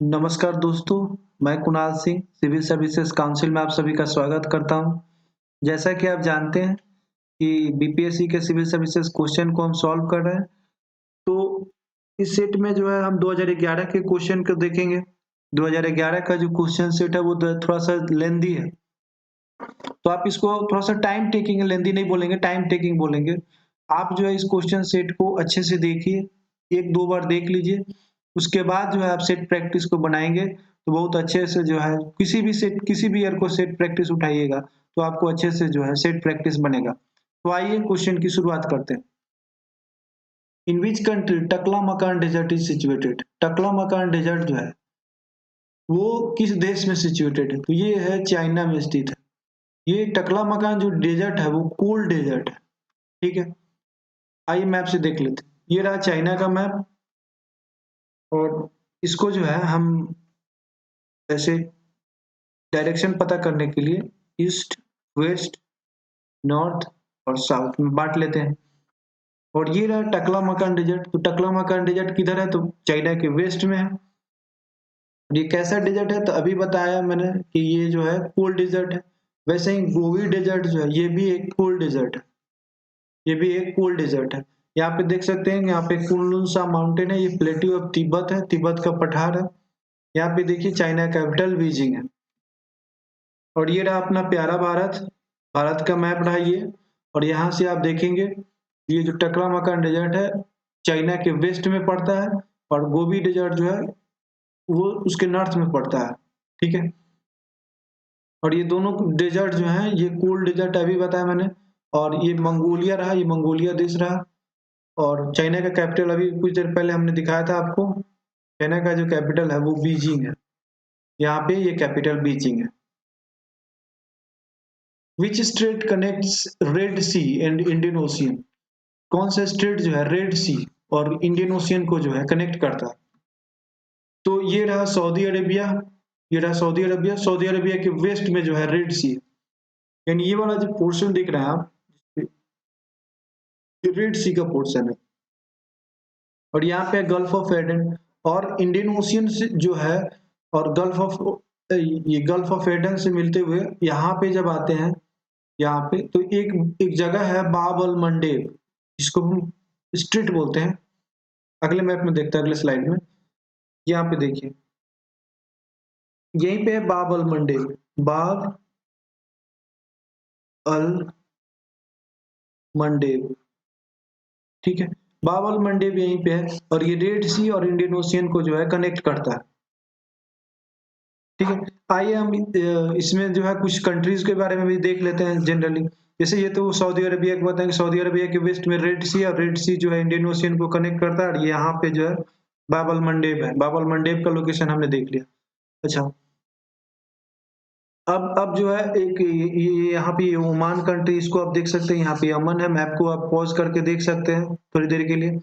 नमस्कार दोस्तों, मैं Kunal Singh civil services council में आप सभी का स्वागत करता हूं। जैसा कि आप जानते हैं कि बीपीएससी के सिविल सर्विसेज क्वेश्चन को हम सॉल्व कर रहे हैं, तो इस सेट में जो है हम 2011 के क्वेश्चन को देखेंगे। 2011 का जो क्वेश्चन सेट है वो थोड़ा-सा लेंथी है, तो आप इसको थोड़ा-सा टाइम टेकिंग लेंथी नहीं बोलेंगे, टाइम टेकिंग बोलेंगे। आप जो है इस क्वेश्चन सेट को अच्छे से देखिए, 1-2 बार देख लीजिए, उसके बाद जो है आप सेट प्रैक्टिस को बनाएँगे, तो बहुत अच्छे से जो है किसी भी ईयर को सेट प्रैक्टिस उठाइएगा, तो आपको अच्छे से जो है सेट प्रैक्टिस बनेगा। तो आइए क्वेश्चन की शुरुआत करते हैं। In which country Taklamakan desert is situated? Taklamakan desert जो है, वो किस देश में सिचुएटेड है? तो ये है चाइना में स्थित है। ये टकला-मकान जो डेजर्ट है वो कोल्ड डेजर्ट है, ठीक है? आइए मैप से देख लेते हैं। ये रहा चाइना का मैप और इसको जो है हम ऐसे डायरेक्शन पता करने के लिए ईस्ट, वेस्ट, नॉर्थ और साउथ में बाँट लेते हैं। और ये रहा टकला-मकान डेजर्ट, तो टकला-मकान डेजर्ट किधर है? तो चाइना के वेस्ट में है। और ये कैसा डेजर्ट है? तो अभी बताया मैंने कि ये जो है कोल्ड डेजर्ट है। वैसे ही गोबी डेजर्ट जो है, ये भी एक कोल्ड डेजर्ट है। ये भी एक कोल्ड डेजर्ट है। यहाँ पे देख सकते हैं, यहाँ पे कुनलुन सा माउंटेन है, ये प्लेट्यू ऑफ तिब्बत है, तिब्बत का पठार है। यहाँ पे देखिए चाइना कैपिटल बीजिंग है। और ये रहा अपना प्यारा भारत, भारत का मैप रहा ये। और यहाँ से आप देखेंगे ये जो टकला-मकान डेजर्ट है, चाइना के वेस्ट में पड़ता है और गोबी डेजर्ट जो है वो उसके नॉर्थ में पड़ता है, ठीक है? और ये दोनों डेजर्ट जो हैं, ये कोल्ड डेजर्ट अभी बताया मैंने। और ये मंगोलिया रहा, ये मंगोलिया देश रहा। और चाइना का कैपिटल अभी कुछ देर पहले हमने दिखाया था आपको, चाइना का जो कैपिटल है वो बीजिंग है। यहाँ पे ये कैपिटल बीजिंग है। Which strait connects Red Sea and Indian Ocean? कौन सा स्ट्रेट जो है रेड सी और इंडियन ओशियन को जो है कनेक्ट करता है? तो ये रहा सऊदी अरेबिया, ये रहा सऊदी अरेबिया। सऊदी अरेबिया के वेस्ट में जो है रेड सी, यानी ये वाला जो पोर्शन देख रहे हैं आप, ये रेड सी का पोर्शन है। और यहाँ पे गल्फ ऑफ एडन और इंडियन ओशियन से जो है, और गल्फ ऑफ एडन से मिलते हुए यहाँ पे जब आते हैं, यहाँ पे तो एक एक जगह है बाब अल मंडेब, जिसको हम स्ट्रीट बोलते हैं। अगले मैप में देखते हैं, अगले स्लाइड में। यहाँ पे देखिए, यहीं पे है बाब अल मंडेब, बाब अल मंडेब, ठीक है? बाब अल मंडेब यहीं पे है और ये रेड सी और इंडियन ओशियन को जो है कनेक्ट करता है, ठीक है? आइए हम इसमें जो है कुछ कंट्रीज के बारे में भी देख लेते हैं जनरली। जैसे ये तो सऊदी अरेबिया को बताएं कि सऊदी अरेबिया के वेस्ट में रेड सी, और रेड सी जो है इंडियन ओशियन को कनेक्ट करता है। और ये यहाँ पे जो है बाब अल मंडेब है। बाब अल मंडेब का लोकेशन हमने देख लिया। अच्छा, अब जो है एक ये यहाँ पे ओमान कंट्री, इसको आप देख सकते हैं, यहाँ पे अमन है। मैप को आप पॉज करके देख सकते हैं थोड़ी देर के लिए।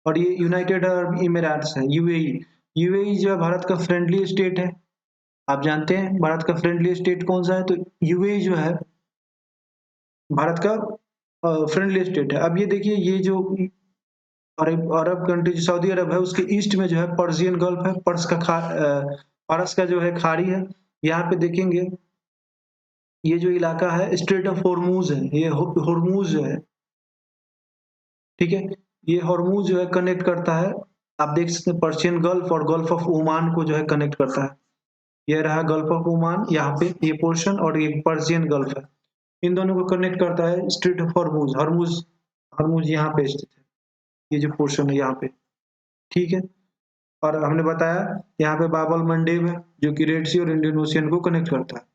और ये यूनाइटेड अरब इमिरेट्स है, यूएई। यूएई जो है भारत का फ्रेंडली स्टेट है। आप जानते हैं भारत का फ्रेंडली स्टेट कौन सा है? तो यूएई जो है भारत का फ्रेंडली स्टेट है। अब ये देखिए, ये जो अरब अरब कंट्री सऊदी अरब है, उसके ईस्ट में जो है पर्शियन गल्फ है, फारस का जो है खाड़ी है। यहाँ पे देखेंगे ये जो इलाका है स्ट्रेट ऑफ हॉर्मूज है, ये हॉर्मूज जो है, ठीक है? ये हॉर्मूज जो है कनेक्ट करता है, आप देख सकते हैं पर्शियन गल्फ और गल्फ ऑफ ओमान को जो है कनेक्ट करता है। ये रहा गल्फ ऑफ ओमान, यहाँ पे ये पोर्शन, और ये पर्शियन गल्फ है। इन दोनों को कनेक्ट करता है straight of Hormuz. Hormuz Hormuz यहाँ पे स्थित है, ये जो पोर्शन है यहाँ पे, ठीक है? और हमने बताया यहाँ पे बाब अल मंडेब है, जो कि रेड सी और इंडियन ओशियन को कनेक्ट करता है।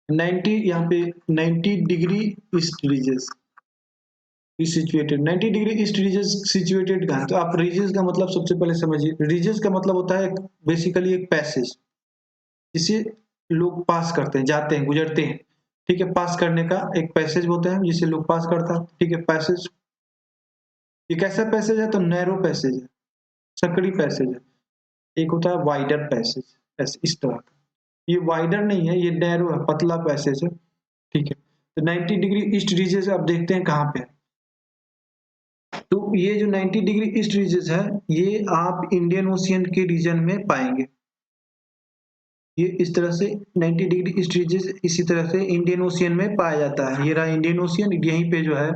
90 यहाँ पे 90 degree east ridges is situated. 90 degree east ridges situated कहाँ है? तो आप रीजस का मतलब सबसे पहले समझिए। रीजस का मतलब होता है बेसिकली एक पैसेज, जिसे लोग पास करते हैं, जाते हैं, गुजरते हैं, ठीक है? पास करने का एक पैसेज होता है जिसे लोग पास करता है, ठीक है? पैसेज, ये कैसा पैसेज है? तो नैरो पैसेज है, सकड़ी पैसेज है। एक होता है वाइडर पैसेज, ऐसे इस तरह का। ये वाइडर नहीं है, ये नैरो है, पतला पैसेज है, ठीक है? तो 90 डिग्री ईस्ट रीजस आप देखते हैं कहाँ पे है? तो ये जो 90 डिग्री ईस्ट रीजेस है, ये आप इंडियन ओशियन के रीजन में पाएंगे। ये इस तरह से 90 डिग्री ईस्ट रीजेस इसी तरह से इंडियन ओशियन में पाया जाता है। ये रहा इंडियन ओशियन, यहीं पे जो है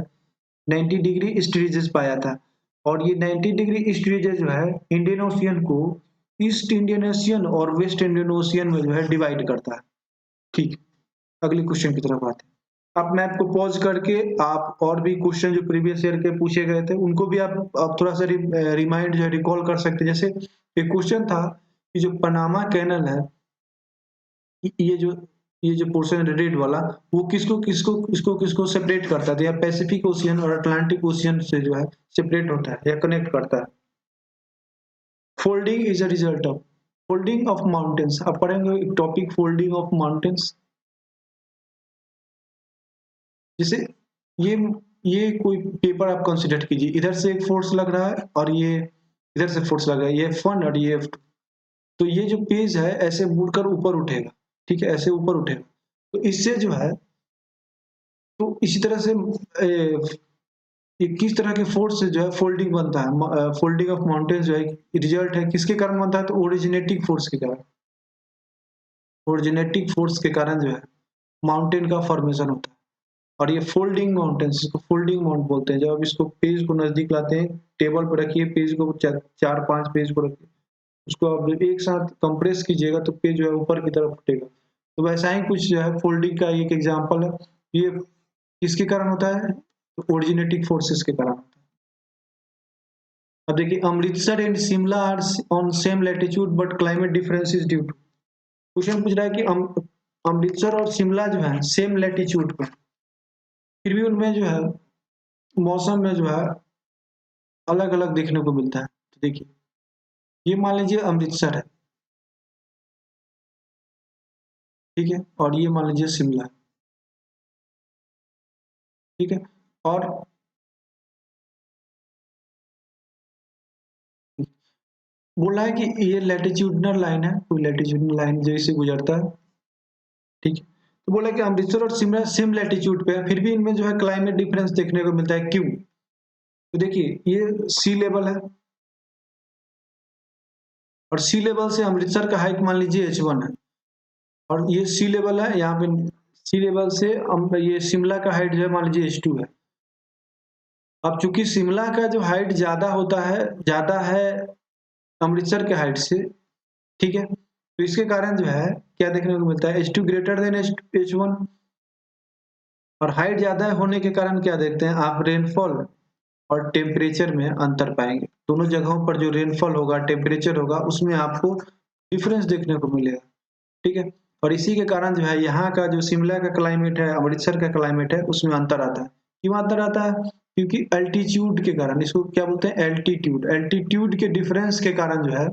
90 डिग्री ईस्ट रीजेस पाया था। और ये 90 डिग्री ईस्ट रीजेस जो है इंडियन ओशियन को ईस्ट इंडियन ओशियन और वेस्ट इंडियन ओशियन में जो है डिवाइड करता है। ठीक, अगले क्वेश्चन की तरफ आते हैं। अब मैं आपको पॉज करके आप और भी क्वेश्चन जो प्रीवियस ईयर के पूछे गए थे उनको भी आप थोड़ा सा रिमाइंड जो है रिकॉल कर सकते हैं। जैसे एक क्वेश्चन था कि जो पनामा कैनल है, ये जो ये जो पोर्शन है रेड वाला, वो किसको किसको किसको किसको सेपरेट करता है, या पैसिफिक ओशियन और अटलांटिक ओशियन से जो है सेपरेट होता है या कनेक्ट करता है। Folding is a result of folding of mountains. आप पढ़ेंगे एक टॉपिक फोल्डिंग ऑफ माउंटेन्स। जैसे ये ये कोई पेपर आप कंसिडर कीजिए, इधर से एक फोर्स लग रहा है और ये इधर से फोर्स लग रहा है, ये F1 और ये F2। तो ये जो पेज है ऐसे मुड़कर ऊपर उठेगा, ठीक है, ऐसे ऊपर उठेगा। तो इससे जो है, तो इसी तरह से ये किस तरह के फोर्स से जो है फोल्डिंग बनता है, फोल्डिंग ऑफ माउंटेन्स जो है रिजल्ट है किसके कारण बनता है, तो ओरिजिनेटिंग फोर्स के कारण। ओरिजिनेटिंग फोर्स के कारण जो है माउंटेन का फॉर्मेशन होता है। और ये फोल्डिंग माउंटेन्स, इसको फोल्डिंग माउंट बोलते हैं। जब आप इसको पेज को नजदीक लाते हैं, टेबल पर रखिए पेज को, चार पांच पेज को रखिए, उसको आप जब एक साथ कंप्रेस कीजिएगा तो पेज जो है ऊपर की तरफ उठेगा। तो वैसा ही कुछ जो है फोल्डिंग का एक एग्जांपल है। ये किसके कारण होता है, ओरिजिनेटिंग फोर्सेस के कारण। अब देखिए, Amritsar and Shimla are on same latitude but climate difference is due to. Question पूछ रहा है कि अमृतसर और शिमला जो है सेम लैटिट्यूड पर, फिर भी उनमें जो है मौसम में जो है अलग अलग देखने को मिलता है। तो देखिए, ये मान लीजिए अमृतसर है, ठीक है, और ये मान लीजिए शिमला, ठीक है। और बोला है कि ये लैटिट्यूडनल लाइन है, कोई लैटिट्यूडनल लाइन जैसे गुजरता है, ठीक है। तो बोला कि अमृतसर और शिमला सेम लैटिट्यूड पे है, फिर भी इनमें जो है क्लाइमेट डिफरेंस देखने को मिलता है, क्यों? तो देखिए, ये सी लेवल है और सी लेवल से अमृतसर का हाइट मान लीजिए H1 है, और ये सी लेवल है, यहाँ पे सी लेवल से ये शिमला का हाइट जो है मान लीजिए H2 है। अब चूंकि शिमला का जो हाइट ज्यादा है अमृतसर के हाइट से, ठीक है, तो इसके कारण जो है क्या देखने को मिलता है, H2 ग्रेटर देन H1। और हाइट ज्यादा होने के कारण क्या देखते हैं आप, रेनफॉल और टेम्परेचर में अंतर पाएंगे। दोनों जगहों पर जो रेनफॉल होगा, टेम्परेचर होगा, उसमें आपको डिफरेंस देखने को मिलेगा, ठीक है। और इसी के कारण जो है यहाँ का जो शिमला का क्लाइमेट है, अमृतसर का क्लाइमेट है, उसमें अंतर आता है। क्यों अंतर आता है? क्योंकि एल्टीट्यूड के कारण, इसको क्या बोलते हैं, एल्टीट्यूड। एल्टीट्यूड के डिफरेंस के कारण जो है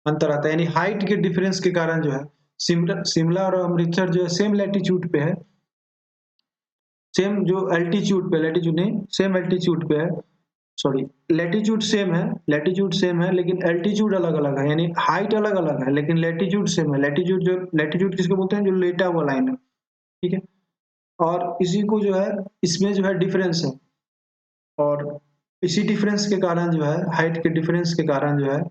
अंतर आता है, यानी हाइट के डिफरेंस के कारण जो है शिमला शिमला और अमृतसर जो है सेम लैटिट्यूड पे है, सेम जो एल्टीट्यूड पे, लैटिट्यूड नहीं, सेम एल्टीट्यूड पे है, सॉरी, लैटिट्यूड सेम है लेकिन एल्टीट्यूड अलग अलग है, यानी हाइट अलग अलग है लेकिन लैटिट्यूड सेम है। लैटिट्यूड किसको बोलते हैं, जो लेटा हुआ लाइन है, ठीक है। और इसी को जो है, इसमें जो है डिफरेंस है, और इसी डिफरेंस के कारण जो है, हाइट के डिफरेंस के कारण जो है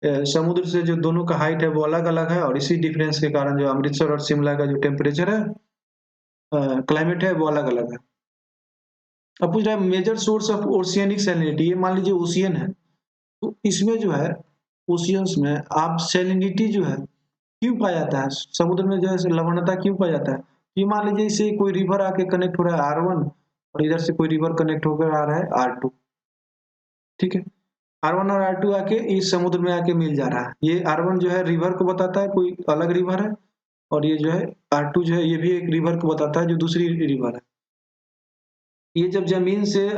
समुद्र से जो दोनों का हाइट है वो अलग अलग है, और इसी डिफरेंस के कारण जो अमृतसर और शिमला का जो टेम्परेचर है, क्लाइमेट है, वो अलग अलग है। अब पूछ रहा है major source of oceanic salinity. ये मान लीजिए ओशियन है, तो इसमें जो है ओशियंस में आप सैलिनिटी जो है क्यों पाया जाता है, समुद्र में जो है लवणता क्यों पाया जाता है? ये मान लीजिए इसे कोई रिवर आके कनेक्ट हो रहा है R1, और इधर से कोई रिवर कनेक्ट होकर आ रहा है R2, ठीक है। R1 और R2 आके इस समुद्र में आके मिल जा रहा है। ये R1 जो है रिवर को बताता है, कोई अलग रिवर है, और ये जो है R2 जो है ये भी एक रिवर को बताता है जो दूसरी रिवर है। ये जब जमीन से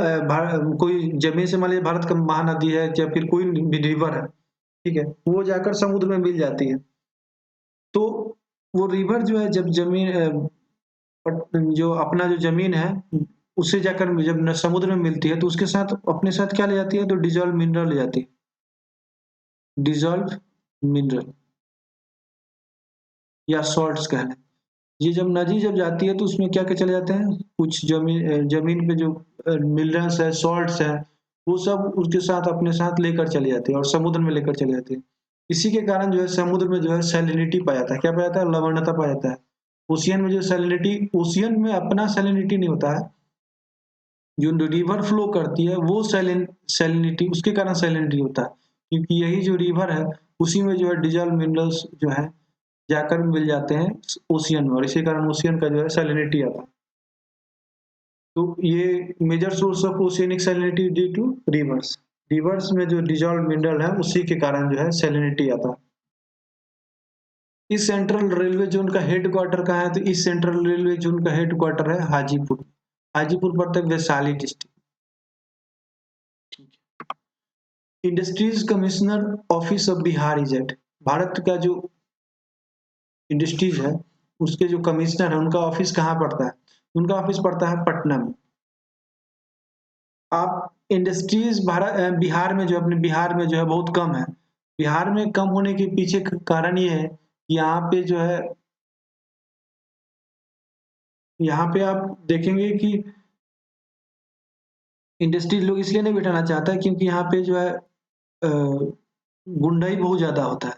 कोई जमीन से मान लीजिए भारत का महानदी है या फिर कोई भी रिवर है, ठीक है, वो जाकर समुद्र में मिल जाती है। तो वो रिवर जो है जब जमीन जो अपना जो जमीन है उससे जाकर जब समुद्र में मिलती है तो उसके साथ अपने साथ क्या ले जाती है, तो डिजॉल्व मिनरल ले जाती है, डिजॉल्व मिनरल या सॉल्ट्स कह लें। ये जब नदी जब जाती है तो उसमें क्या क्या चले जाते हैं, कुछ जमीन जमीन पे जो मिनरल्स है, सॉल्ट्स है, वो सब उसके साथ अपने साथ लेकर चले जाते हैं और समुद्र में लेकर चले जाते हैं। इसी के कारण जो है समुद्र में जो है सैलिनिटी पाया जाता है। क्या पाया जाता है? लवणता पाया जाता है। ओशियन में जो सैलिनिटी, ओशियन में अपना सैलिनिटी नहीं होता है, जो रिवर फ्लो करती है वो सैलिनिटी, उसके कारण सैलिनिटी होता है, क्योंकि यही जो रिवर है उसी में जो है डिजल मिनरल्स जो है जाकर मिल जाते हैं ओशियन में, और इसी कारण ओशियन का जो है सैलिनिटी आता है। तो ये major source of oceanic salinity due to rivers, rivers में जो डिजॉल्व मिनरल है उसी के कारण जो है सैलिनिटी आता है। इस सेंट्रल रेलवे जोन का हेड क्वार्टर कहाँ है? तो इस सेंट्रल रेलवे जोन का हेड क्वार्टर है हाजीपुर। हाजीपुर पड़ता है Vaishali district. Industries commissioner office of Bihar is at, Bharat का जो इंडस्ट्रीज है उसके जो कमिश्नर है उनका ऑफिस कहाँ पड़ता है? उनका ऑफिस पड़ता है पटना में। आप इंडस्ट्रीज भारत बिहार में जो अपने बिहार में जो है बहुत कम है। बिहार में कम होने के पीछे कारण ये है कि यहाँ पे जो है, यहाँ पे आप देखेंगे कि इंडस्ट्रीज लोग इसलिए नहीं बिठाना चाहता है क्योंकि यहाँ पे जो है गुंडाई बहुत ज्यादा होता है,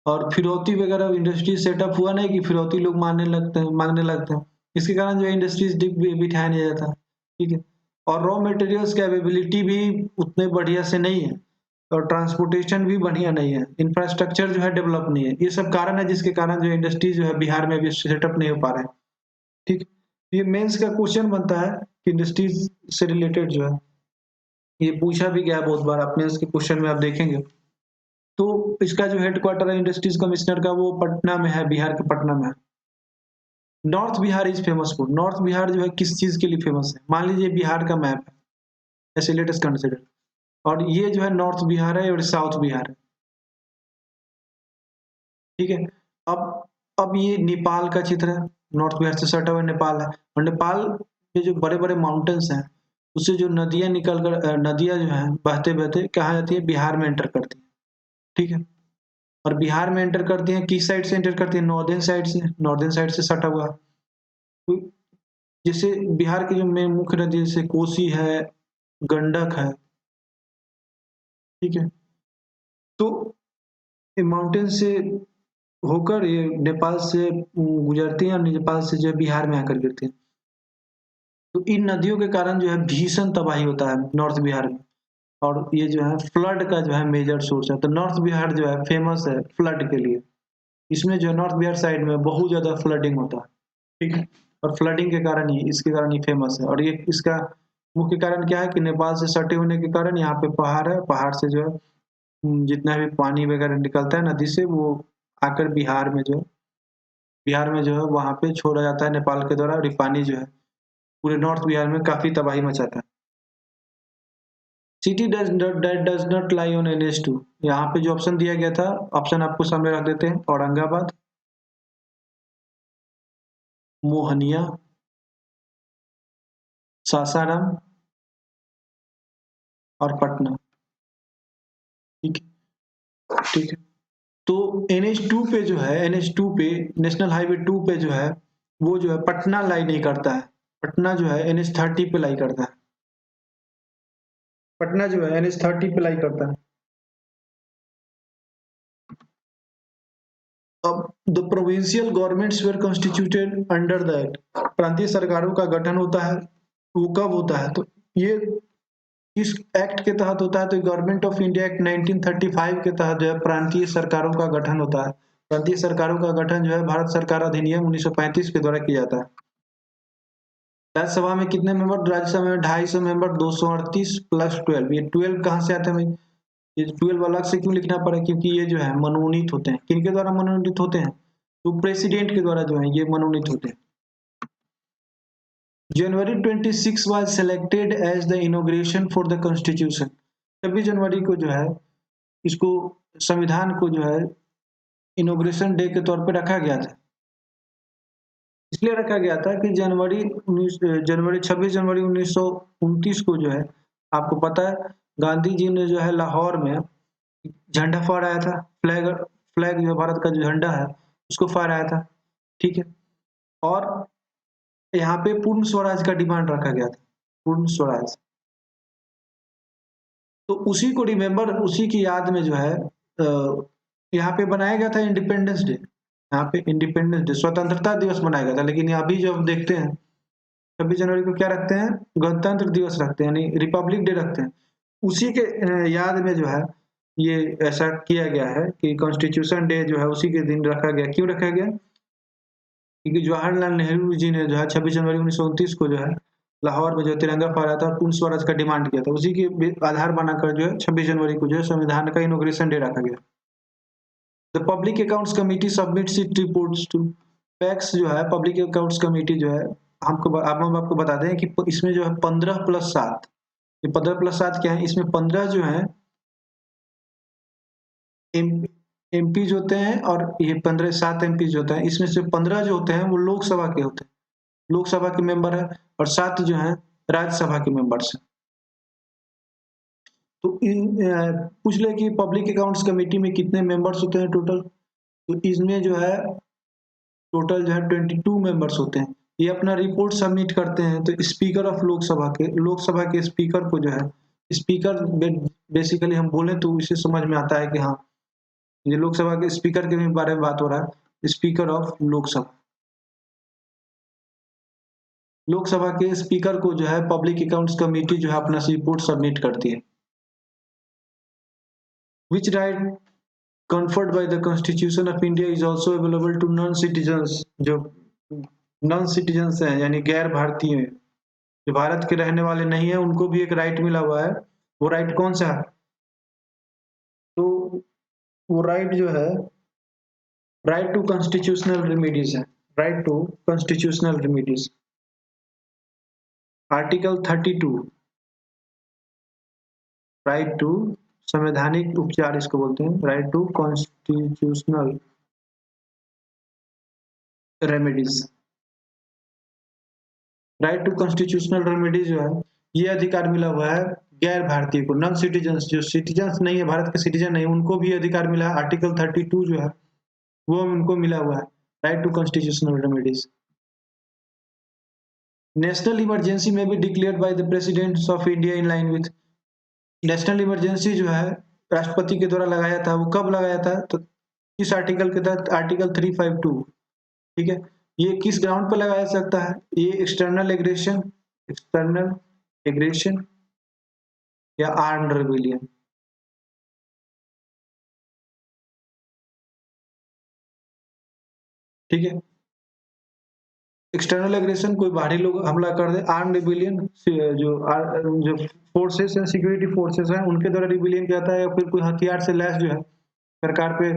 और फिरौती वगैरह इंडस्ट्री सेटअप हुआ नहीं कि फिरौती लोग मांगने लगते हैं। इसके कारण जो है इंडस्ट्रीज बिठाया नहीं जाता। ठीक है। और रॉ मटेरियल्स की अवेलेबिलिटी भी उतने बढ़िया से नहीं है, और ट्रांसपोर्टेशन भी बढ़िया नहीं है, इंफ्रास्ट्रक्चर जो है डेवलप नहीं है। ये सब कारण है जिसके कारण जो इंडस्ट्री जो है बिहार में अभी सेटअप नहीं हो पा रहे हैं। ठीक। ये मेंस का क्वेश्चन बनता है कि इंडस्ट्रीज से रिलेटेड जो है ये पूछा भी गया है बहुत बार, आप मेंस के क्वेश्चन में आप देखेंगे। तो इसका जो हेडक्वार्टर है इंडस्ट्रीज कमिश्नर का वो पटना में है, बिहार के पटना में है। North Bihar is famous for, north Bihar जो है किस चीज के लिए फेमस है? मान लीजिए बिहार का मैप है, ऐसे लेट अस कंसीडर, और ये जो है नॉर्थ बिहार है और साउथ बिहार है। ठीक है। अब ये नेपाल का चित्र है, नॉर्थ बिहार से सटा हुआ नेपाल है, और नेपाल के जो बड़े बड़े माउंटेन्स हैं उससे जो नदियां निकल कर नदियां जो है बहते बहते कहाँ जाती है? बिहार में एंटर करती है। ठीक है। और बिहार में एंटर करती है किस साइड से एंटर करती है? नॉर्दर्न साइड से, नॉर्दर्न साइड से सटा हुआ। तो जैसे बिहार की जो में मुख्य नदी जैसे कोसी है, गंडक है। ठीक है। तो ये माउंटेन से होकर ये नेपाल से गुजरती हैं और नेपाल से जो है बिहार में आकर गिरती हैं। तो इन नदियों के कारण जो है भीषण तबाही होता है नॉर्थ बिहार में, और ये जो है फ्लड का जो है मेजर सोर्स है। तो नॉर्थ बिहार जो है फेमस है फ्लड के लिए। इसमें जो है नॉर्थ बिहार साइड में बहुत ज्यादा फ्लडिंग होता है। ठीक है। और फ्लडिंग के कारण ही, इसके कारण ही फेमस है। और ये इसका मुख्य कारण क्या है कि नेपाल से सटे होने के कारण यहाँ पे पहाड़ है, पहाड़ से जो है जितना भी पानी वगैरह निकलता है नदी से वो आकर बिहार में जो है वहां पे छोड़ा जाता है नेपाल के द्वारा, और ये पानी जो है पूरे नॉर्थ बिहार में काफी तबाही मचाता है। City does not lie on NH2, यहाँ पे जो ऑप्शन दिया गया था, ऑप्शन आपको सामने रख देते हैं। औरंगाबाद, मोहनिया, सासाराम और पटना। ठीक है। ठीक है। तो NH2 पे जो है, NH2 पे, नेशनल हाईवे 2 पे जो है वो जो है पटना लाई नहीं करता है। पटना जो है NH30 पे लाई करता है। पटना जो है NH30 पे लाई करता है। अब the provincial governments were constituted under the act, प्रांतीय सरकारों का गठन होता है वो कब होता है? तो ये इस एक्ट के तहत होता है। तो गवर्नमेंट ऑफ इंडिया एक्ट 1935 के तहत जो है प्रांतीय सरकारों का गठन होता है। प्रांतीय सरकारों का गठन जो है भारत सरकार अधिनियम 1935 के द्वारा किया जाता है। राज्यसभा में कितने मेंबर? राज्यसभा में 250 मेंबर, 238 प्लस 12। ये 12 कहाँ से आते हैं भाई? ये 12 अलग से क्यों लिखना पड़ा? क्योंकि ये जो है मनोनीत होते हैं। किनके द्वारा मनोनीत होते हैं? तो प्रेसिडेंट के द्वारा जो है ये मनोनीत होते हैं। जनवरी 26 was selected as the inauguration for the constitution। 26 जनवरी को जो है इसको, संविधान को जो है इनोग्रेशन डे के तौर पे रखा गया था। इसलिए रखा गया था कि जनवरी 26 जनवरी 1929 को जो है आपको पता है गांधी जी ने जो है लाहौर में झंडा फहराया था। फ्लैग फ्लैग जो भारत का जो झंडा है उसको फहराया था। ठीक है। और यहाँ पे पूर्ण स्वराज का डिमांड रखा गया था, पूर्ण स्वराज। तो उसी को रिमेंबर, उसी की याद में जो है यहाँ पे बनाया गया था इंडिपेंडेंस डे। यहाँ पे इंडिपेंडेंस डे, स्वतंत्रता दिवस मनाया गया था। लेकिन अभी जो हम देखते हैं 26 जनवरी को क्या रखते हैं, गणतंत्र दिवस रखते हैं, यानी रिपब्लिक डे रखते हैं। उसी के याद में जो है ये ऐसा किया गया है कि कॉन्स्टिट्यूशन डे जो है उसी के दिन रखा गया। क्यों रखा गया? क्योंकि जवाहरलाल नेहरू जी ने जो है 26 जनवरी 1929 को जो है लाहौर में जो तिरंगा फहराया था और पूर्ण स्वराज का डिमांड किया था। उसी के आधार बनाकर जो है 26 जनवरी को जो है संविधान का इनॉग्रेशन डे रखा गया। The public accounts committee submits it reports to packs. जो है पब्लिक अकाउंट्स कमेटी जो है, हम आपको बता दें कि इसमें जो है 15+7, ये 15+7 क्या है, इसमें 15 जो है एमपी होते हैं और ये 7 एमपी होते हैं। इसमें से 15 जो होते हैं वो लोकसभा के होते हैं, लोकसभा के मेंबर है, और 7 जो है राज्यसभा के मेंबर्स हैं। तो पूछ ले कि पब्लिक अकाउंट्स कमेटी में कितने मेंबर्स होते हैं टोटल, तो इसमें जो है टोटल जो है 22 मेंबर्स होते हैं। ये अपना रिपोर्ट सबमिट करते हैं तो स्पीकर ऑफ लोकसभा के स्पीकर को जो है, स्पीकर बेसिकली हम बोले तो इसे समझ में आता है कि हाँ ये लोकसभा के स्पीकर के बारे में बात हो रहा है। स्पीकर ऑफ लोकसभा, लोकसभा के स्पीकर को जो है पब्लिक अकाउंट्स कमेटी जो है अपना रिपोर्ट सबमिट करती है। विच right conferred by the Constitution of India is also available to non-citizens। जो नॉन सिटीजन्स हैं यानी गैर भारतीय, जो भारत के रहने वाले नहीं है, उनको भी एक राइट मिला हुआ है। वो राइट कौन सा है? तो वो राइट जो है राइट टू कॉन्स्टिट्यूशनल रेमेडीज है। Right to constitutional remedies, article 32, right to संवैधानिक उपचार इसको बोलते हैं, right to constitutional remedies. Right to constitutional remedies जो है ये अधिकार मिला हुआ है गैर भारतीय को, नॉन सिटीजन्स, जो सिटीजन्स नहीं है, भारत के सिटीजन नहीं, उनको भी अधिकार मिला है। आर्टिकल 32 जो है वो उनको मिला हुआ है, right to constitutional remedies. National emergency में भी declared by the president of India in line with. National emergency जो है राष्ट्रपति के द्वारा लगाया था, वो कब लगाया था? तो इस आर्टिकल के तहत, आर्टिकल 352, ठीक है। ये किस ग्राउंड पर लगाया जा सकता है? ये एक्सटर्नल एग्रेशन या आर्म्ड रेबेलियन। ठीक है, एक्सटर्नल एग्रेशन कोई बाहरी लोग हमला कर दे, आर्म रिबिलियन जो फोर्सेस हैं, सिक्योरिटी फोर्सेस हैं, उनके द्वारा रिबिलियन किया जाता है, या फिर कोई हथियार से लैस जो है सरकार पे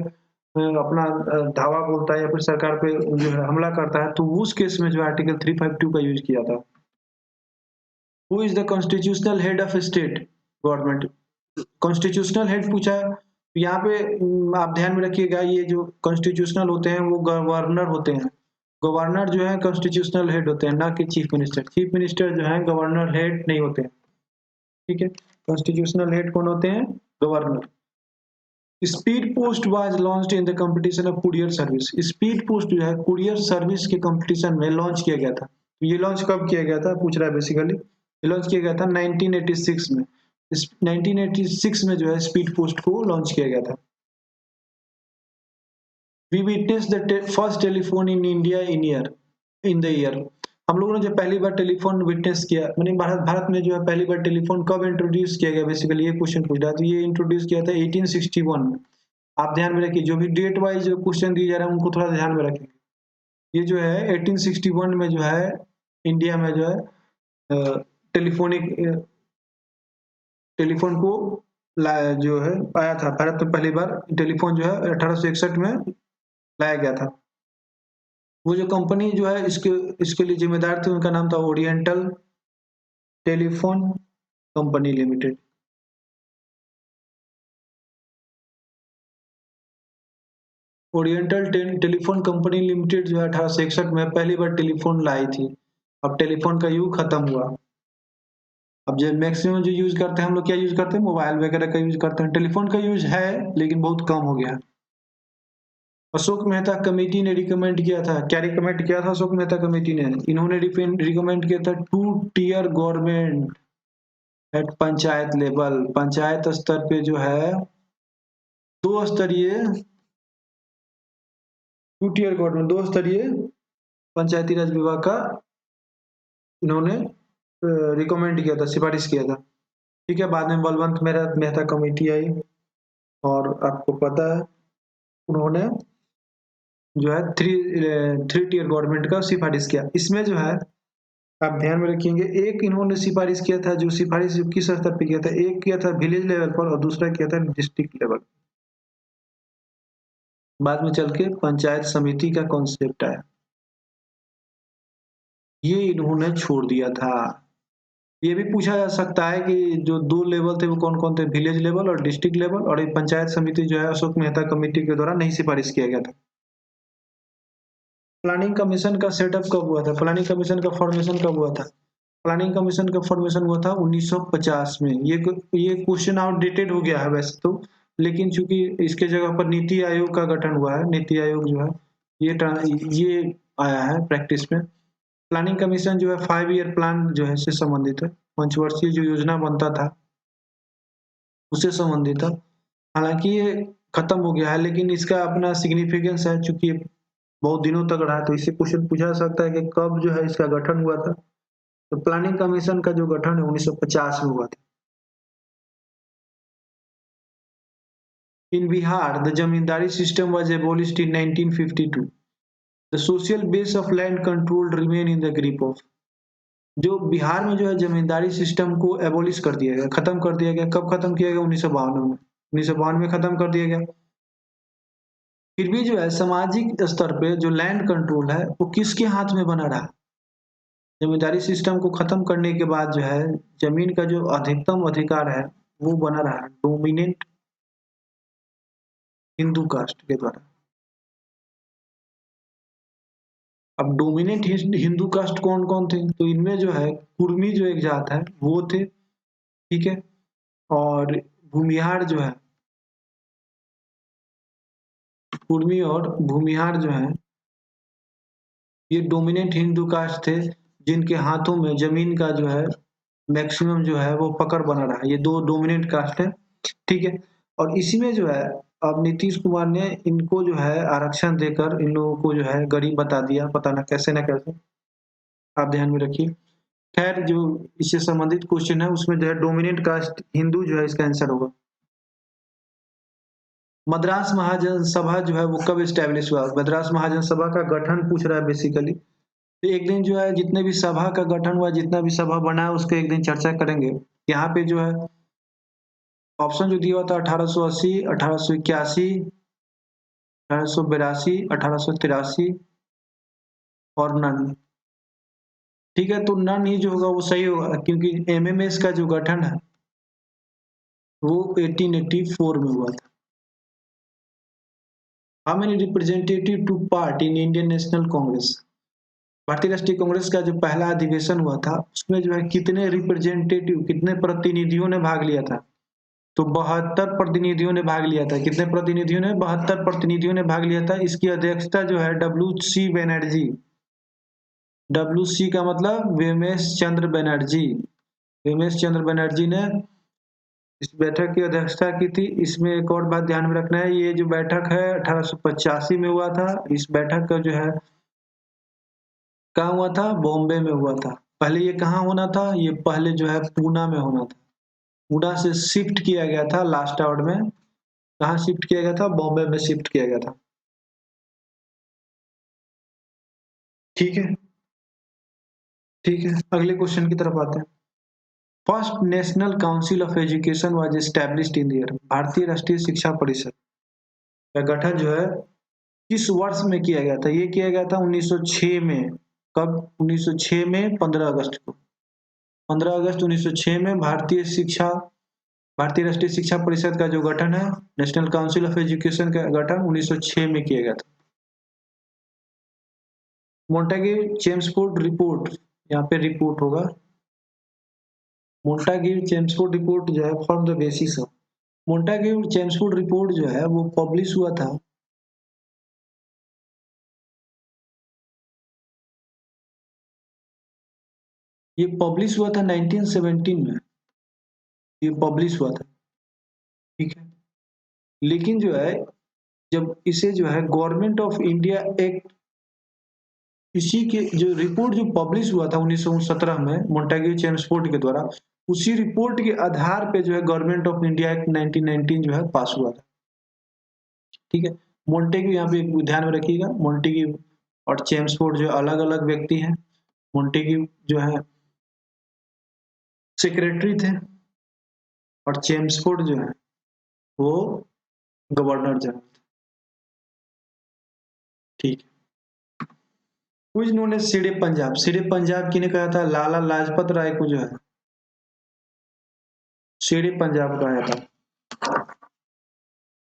अपना धावा बोलता है या फिर सरकार पे जो है हमला करता है, तो उस केस में जो आर्टिकल 352 का यूज किया था। Who is the constitutional head of state government? Constitutional head पूछा, यहाँ पे आप ध्यान में रखिएगा, ये जो कॉन्स्टिट्यूशनल होते हैं वो गवर्नर होते हैं। गवर्नर जो है कॉन्स्टिट्यूशनल हेड होते हैं, ना कि चीफ मिनिस्टर। चीफ मिनिस्टर जो है गवर्नर हेड नहीं होते हैं। ठीक है, कॉन्स्टिट्यूशनल हेड कौन होते हैं? Governor. Speed post was launched in the competition of courier service. Speed post जो है कुरियर सर्विस के कंपटीशन में लॉन्च किया गया था। ये लॉन्च कब किया गया था पूछ रहा है बेसिकली। ये लॉन्च किया गया था 1986 में। इस 1986 में जो है स्पीड पोस्ट को लॉन्च किया गया था। We witnessed the first telephone in India in the year। हम लोगों ने जो पहली बार टेलीफोन विटनेस किया, मैंने भारत में जो है पहली बार टेलीफोन कब इंट्रोड्यूस किया गया, बेसिकली ये क्वेश्चन पूछ रहा है। तो ये इंट्रोड्यूस किया था 1861 में। आप ध्यान में रखिए, जो भी डेट वाइज जो क्वेश्चन दिए जा रहे हैं उनको थोड़ा ध्यान में रखिए। ये जो है 1861 में जो है इंडिया में जो है टेलीफोन को जो है आया था भारत में पहली बार। टेलीफोन जो है 1861 में लाया गया था। वो जो कंपनी जो है इसके लिए जिम्मेदार थी, उनका नाम था oriental telephone company limited. Oriental telephone company limited जो है 1861 में पहली बार टेलीफोन लाई थी। अब टेलीफोन का युग खत्म हुआ। अब जो मैक्सिमम जो यूज करते हैं हम लोग, क्या यूज करते हैं? मोबाइल वगैरह का यूज करते हैं। टेलीफोन का यूज है लेकिन बहुत कम हो गया। अशोक मेहता कमेटी ने रिकमेंड किया था, क्या रिकमेंड किया था अशोक मेहता कमेटी ने? इन्होंने रिकमेंड किया था 2 tier government. At panchayat level, panchayat स्तर पे जो है 2 स्तरीय, 2 टियर गवर्नमेंट, 2 स्तरीय पंचायती राज विभाग का इन्होंने रिकमेंड किया था, सिफारिश किया था। ठीक है, बाद में बलवंत मेहता कमेटी आई और आपको पता है उन्होंने जो है 3 टियर गवर्नमेंट का सिफारिश किया। इसमें जो है आप ध्यान में रखेंगे, एक इन्होंने सिफारिश किया था, जो सिफारिश किस स्तर पे किया था, एक किया था विलेज लेवल पर और दूसरा किया था डिस्ट्रिक्ट लेवल। बाद में चल के पंचायत समिति का कॉन्सेप्ट आया, ये इन्होंने छोड़ दिया था। ये भी पूछा जा सकता है कि जो 2 लेवल थे वो कौन कौन थे, विलेज लेवल और डिस्ट्रिक्ट लेवल, और एक पंचायत समिति जो है अशोक मेहता कमेटी के द्वारा नहीं सिफारिश किया गया था। प्लानिंग कमीशन का सेटअप कब हुआ था, प्लानिंग कमीशन का फॉर्मेशन कब हुआ था? प्लानिंग कमीशन का फॉर्मेशन हुआ था 1950 में। ये क्वेश्चन आउटडेटेड हो गया है वैसे तो, लेकिन चूंकि इसके जगह पर नीति आयोग का गठन हुआ है, नीति आयोग जो है ये आया है प्रैक्टिस में। प्लानिंग कमीशन जो है 5 ईयर प्लान जो है से संबंधित है, पंचवर्षीय जो योजना बनता था उससे संबंधित है। हालांकि ये खत्म हो गया है, लेकिन इसका अपना सिग्निफिकेंस है, चूंकि बहुत दिनों तक रहा, तो इससे क्वेश्चन पूछा जा सकता है कि कब जो है इसका गठन हुआ था। तो प्लानिंग कमीशन का जो गठन है 1950 में हुआ था। In Bihar the zamindari system was abolished in 1952। The social base of land control remain in the grip of. जो बिहार में जो है जमींदारी सिस्टम को एबोलिश कर दिया गया, खत्म कर दिया गया। कब खत्म किया गया? 1952 में, 1952 में खत्म कर दिया गया। फिर भी जो है सामाजिक स्तर पे जो लैंड कंट्रोल है वो किसके हाथ में बना रहा? जमींदारी सिस्टम को खत्म करने के बाद जो है जमीन का जो अधिकतम अधिकार है वो बना रहा डोमिनेंट हिंदू कास्ट के द्वारा। अब डोमिनेंट हिंदू कास्ट कौन कौन थे? तो इनमें जो है कुर्मी जो एक जात है वो थे, ठीक है, और भूमिहार जो है, कुर्मी और भूमिहार जो है ये डोमिनेंट हिंदू कास्ट थे, जिनके हाथों में जमीन का जो है मैक्सिमम जो है वो पकड़ बना रहा है। ये 2 डोमिनेंट कास्ट है, ठीक है। और इसी में जो है अब नीतीश कुमार ने इनको जो है आरक्षण देकर इन लोगों को जो है गरीब बता दिया, पता ना कैसे, आप ध्यान में रखिए। खैर, जो इससे संबंधित क्वेश्चन है उसमें जो है डोमिनेंट कास्ट हिंदू जो है इसका आंसर होगा। मद्रास महाजन सभा जो है वो कब स्टैब्लिश हुआ? मद्रास महाजन सभा का गठन पूछ रहा है बेसिकली। तो एक दिन जो है जितने भी सभा का गठन हुआ, जितना भी सभा बना है उसके एक दिन चर्चा करेंगे। यहाँ पे जो है ऑप्शन जो दिया हुआ था 1880, 1881, 1882, 1883 और नन। ठीक है, तो नन ही जो होगा वो सही होगा, क्योंकि एमएमएस का जो गठन है वो 1884 में हुआ था। How many representative to part in Indian National Congress? भारतीय राष्ट्रीय कांग्रेस का जो पहला अधिवेशन हुआ था उसमें जो है कितने रिप्रेजेंटेटिव, कितने प्रतिनिधियों ने भाग लिया था? तो 72 प्रतिनिधियों ने भाग लिया था। कितने प्रतिनिधियों ने? 72 प्रतिनिधियों ने भाग लिया था। इसकी अध्यक्षता जो है W C Banerjee, W C का मतलब वेमेश चंद्र बनर्जी, वेमेश चंद्र बनर्जी ने इस बैठक की अध्यक्षता की थी। इसमें एक और बात ध्यान में रखना है, ये जो बैठक है 1885 में हुआ था। इस बैठक का जो है कहाँ हुआ था? बॉम्बे में हुआ था। पहले ये कहाँ होना था? ये पहले जो है पूना में होना था। पूना से शिफ्ट किया गया था लास्ट आवर में। कहाँ शिफ्ट किया गया था? बॉम्बे में शिफ्ट किया गया था। ठीक है, ठीक है, अगले क्वेश्चन की तरफ आते हैं। First national council of education was established in year. भारतीय राष्ट्रीय शिक्षा परिषद का गठन जो है किस वर्ष में किया गया था? ये किया गया था 1906 में। कब? 1906 में 15 अगस्त को। 15 अगस्त 1906 में भारतीय राष्ट्रीय शिक्षा परिषद का जो गठन है, नेशनल काउंसिल ऑफ एजुकेशन का गठन 1906 में किया गया था। मोंटाग्यू चेम्सफोर्ड रिपोर्ट, यहाँ पे रिपोर्ट होगा। मोंटाग्यू चेम्सफोर्ड रिपोर्ट जो है form the basis of. Montagu Chelmsford report जो है वो पब्लिश हुआ था ये पब्लिश हुआ था 1917 में। ये पब्लिश हुआ था, ठीक है। लेकिन जो है जब इसे जो है गवर्नमेंट ऑफ इंडिया एक्ट, इसी के जो रिपोर्ट जो पब्लिश हुआ था 1917 में मोंटेग्यू चेम्सफोर्ड के द्वारा, उसी रिपोर्ट के आधार पे जो है गवर्नमेंट ऑफ इंडिया एक्ट 1919 जो है पास हुआ था, ठीक है। मोंटेग्यू यहाँ पे ध्यान में रखिएगा, मोंटेग्यू और चेम्सफोर्ड जो अलग अलग व्यक्ति हैं। मोंटेग्यू जो है सेक्रेटरी थे और चेम्सफोर्ड जो है वो गवर्नर जनरल, ठीक है। कुछ इन्होंने शेरे पंजाब किने कहा था? लाला लाजपत राय को जो है शेरे पंजाब कहा था।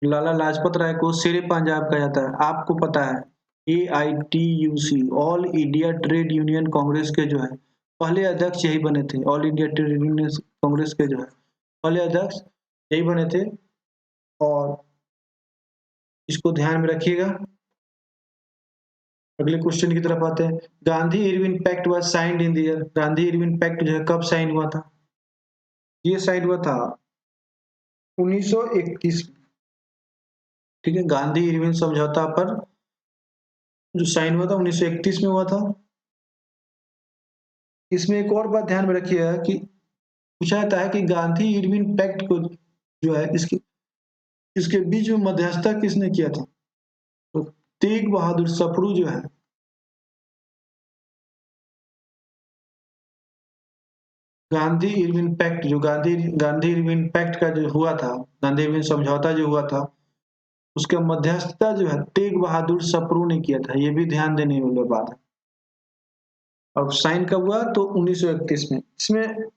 लाला लाजपत राय को शेरे पंजाब कहा जाता है। आपको पता है AITUC, all India trade union Congress के जो है पहले अध्यक्ष यही बने थे। All India trade union Congress के जो है पहले अध्यक्ष यही बने थे। और इसको ध्यान में रखिएगा। अगले क्वेश्चन की तरफ आते हैं। Gandhi Irwin pact was signed in the year, Gandhi Irwin pact जो है कब साइन हुआ था? ये साइन हुआ था 1931, ठीक है। गांधी इरविन समझौता पर जो साइन हुआ था 1931 में हुआ था। इसमें एक और बात ध्यान में रखिएगा कि पूछा जाता है कि गांधी इरविन पैक्ट को जो है इसके इसके बीच में मध्यस्थता किसने किया था? तो तेग बहादुर सप्रू जो है गांधी इरविन पैक्ट, जो गांधी इरविन पैक्ट का जो हुआ था, गांधी इरविन समझौता जो हुआ था, उसका मध्यस्थता जो है तेग बहादुर सप्रू ने किया था। ये भी ध्यान देने वाली बात है। और साइन कब हुआ? तो 1931 में। इसमें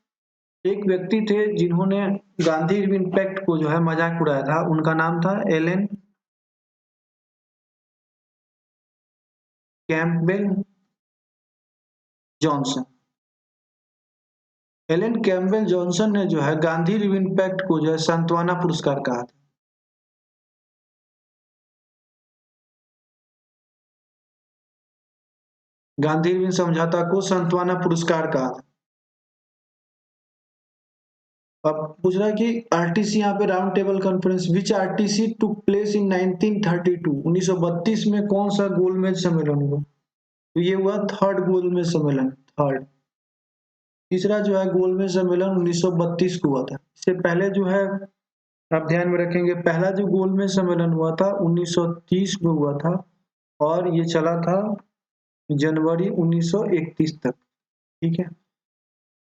एक व्यक्ति थे जिन्होंने गांधी इरविन पैक्ट को जो है मजाक उड़ाया था। उनका नाम था Alan Campbell Johnson. Alan Campbell Johnson ने जो है गांधी इरविन पैक्ट को जो है सांत्वना पुरस्कार कहा था। गांधी इरविन समझौता को सांत्वना पुरस्कार कहा था। अब पूछ रहा है कि आरटीसी यहाँ पे round table conference which RTC took place in 1932, 1932 में कौन सा गोलमेज सम्मेलन हुआ? तो ये हुआ थर्ड गोलमेज सम्मेलन, थर्ड। तीसरा जो है गोलमेज सम्मेलन 1932 को हुआ था। इससे पहले जो है आप ध्यान में रखेंगे, पहला जो गोलमेज सम्मेलन हुआ था 1930 में हुआ था और ये चला था जनवरी 1931 तक, ठीक है।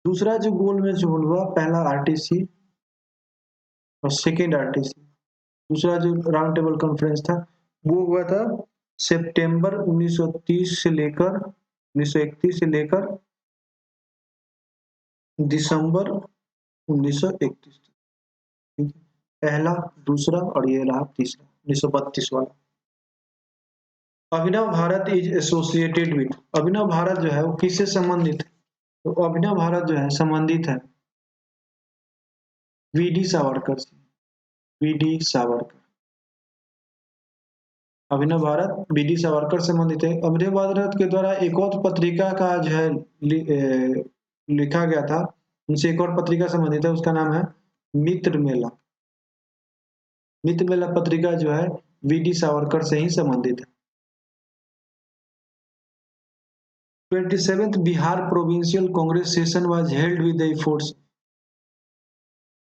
दूसरा जो गोलमेज हुआ, पहला आरटीसी और सेकेंड आरटीसी, दूसरा जो राउंड टेबल कॉन्फ्रेंस था वो हुआ था सितंबर 1930 से लेकर 1931 से लेकर दिसंबर 1931, ठीक है। पहला, दूसरा और ये रहा तीसरा 1932 वाला। अभिनव भारत इज एसोसिएटेड विथ, अभिनव भारत जो है वो किससे संबंधित है? तो अभिनव भारत जो है संबंधित है वीडी सावरकर से, वीडी सावरकर। अभिनव भारत बीडी सावरकर से संबंधित है। अभिनव भारत के द्वारा एक और पत्रिका का जो है लिखा गया था, उनसे एक और पत्रिका संबंधित है, उसका नाम है मित्र मेला। मित्र मेला पत्रिका जो है वीडी सावरकर से ही संबंधित है। 27th Bihar provincial Congress session was held with the efforts,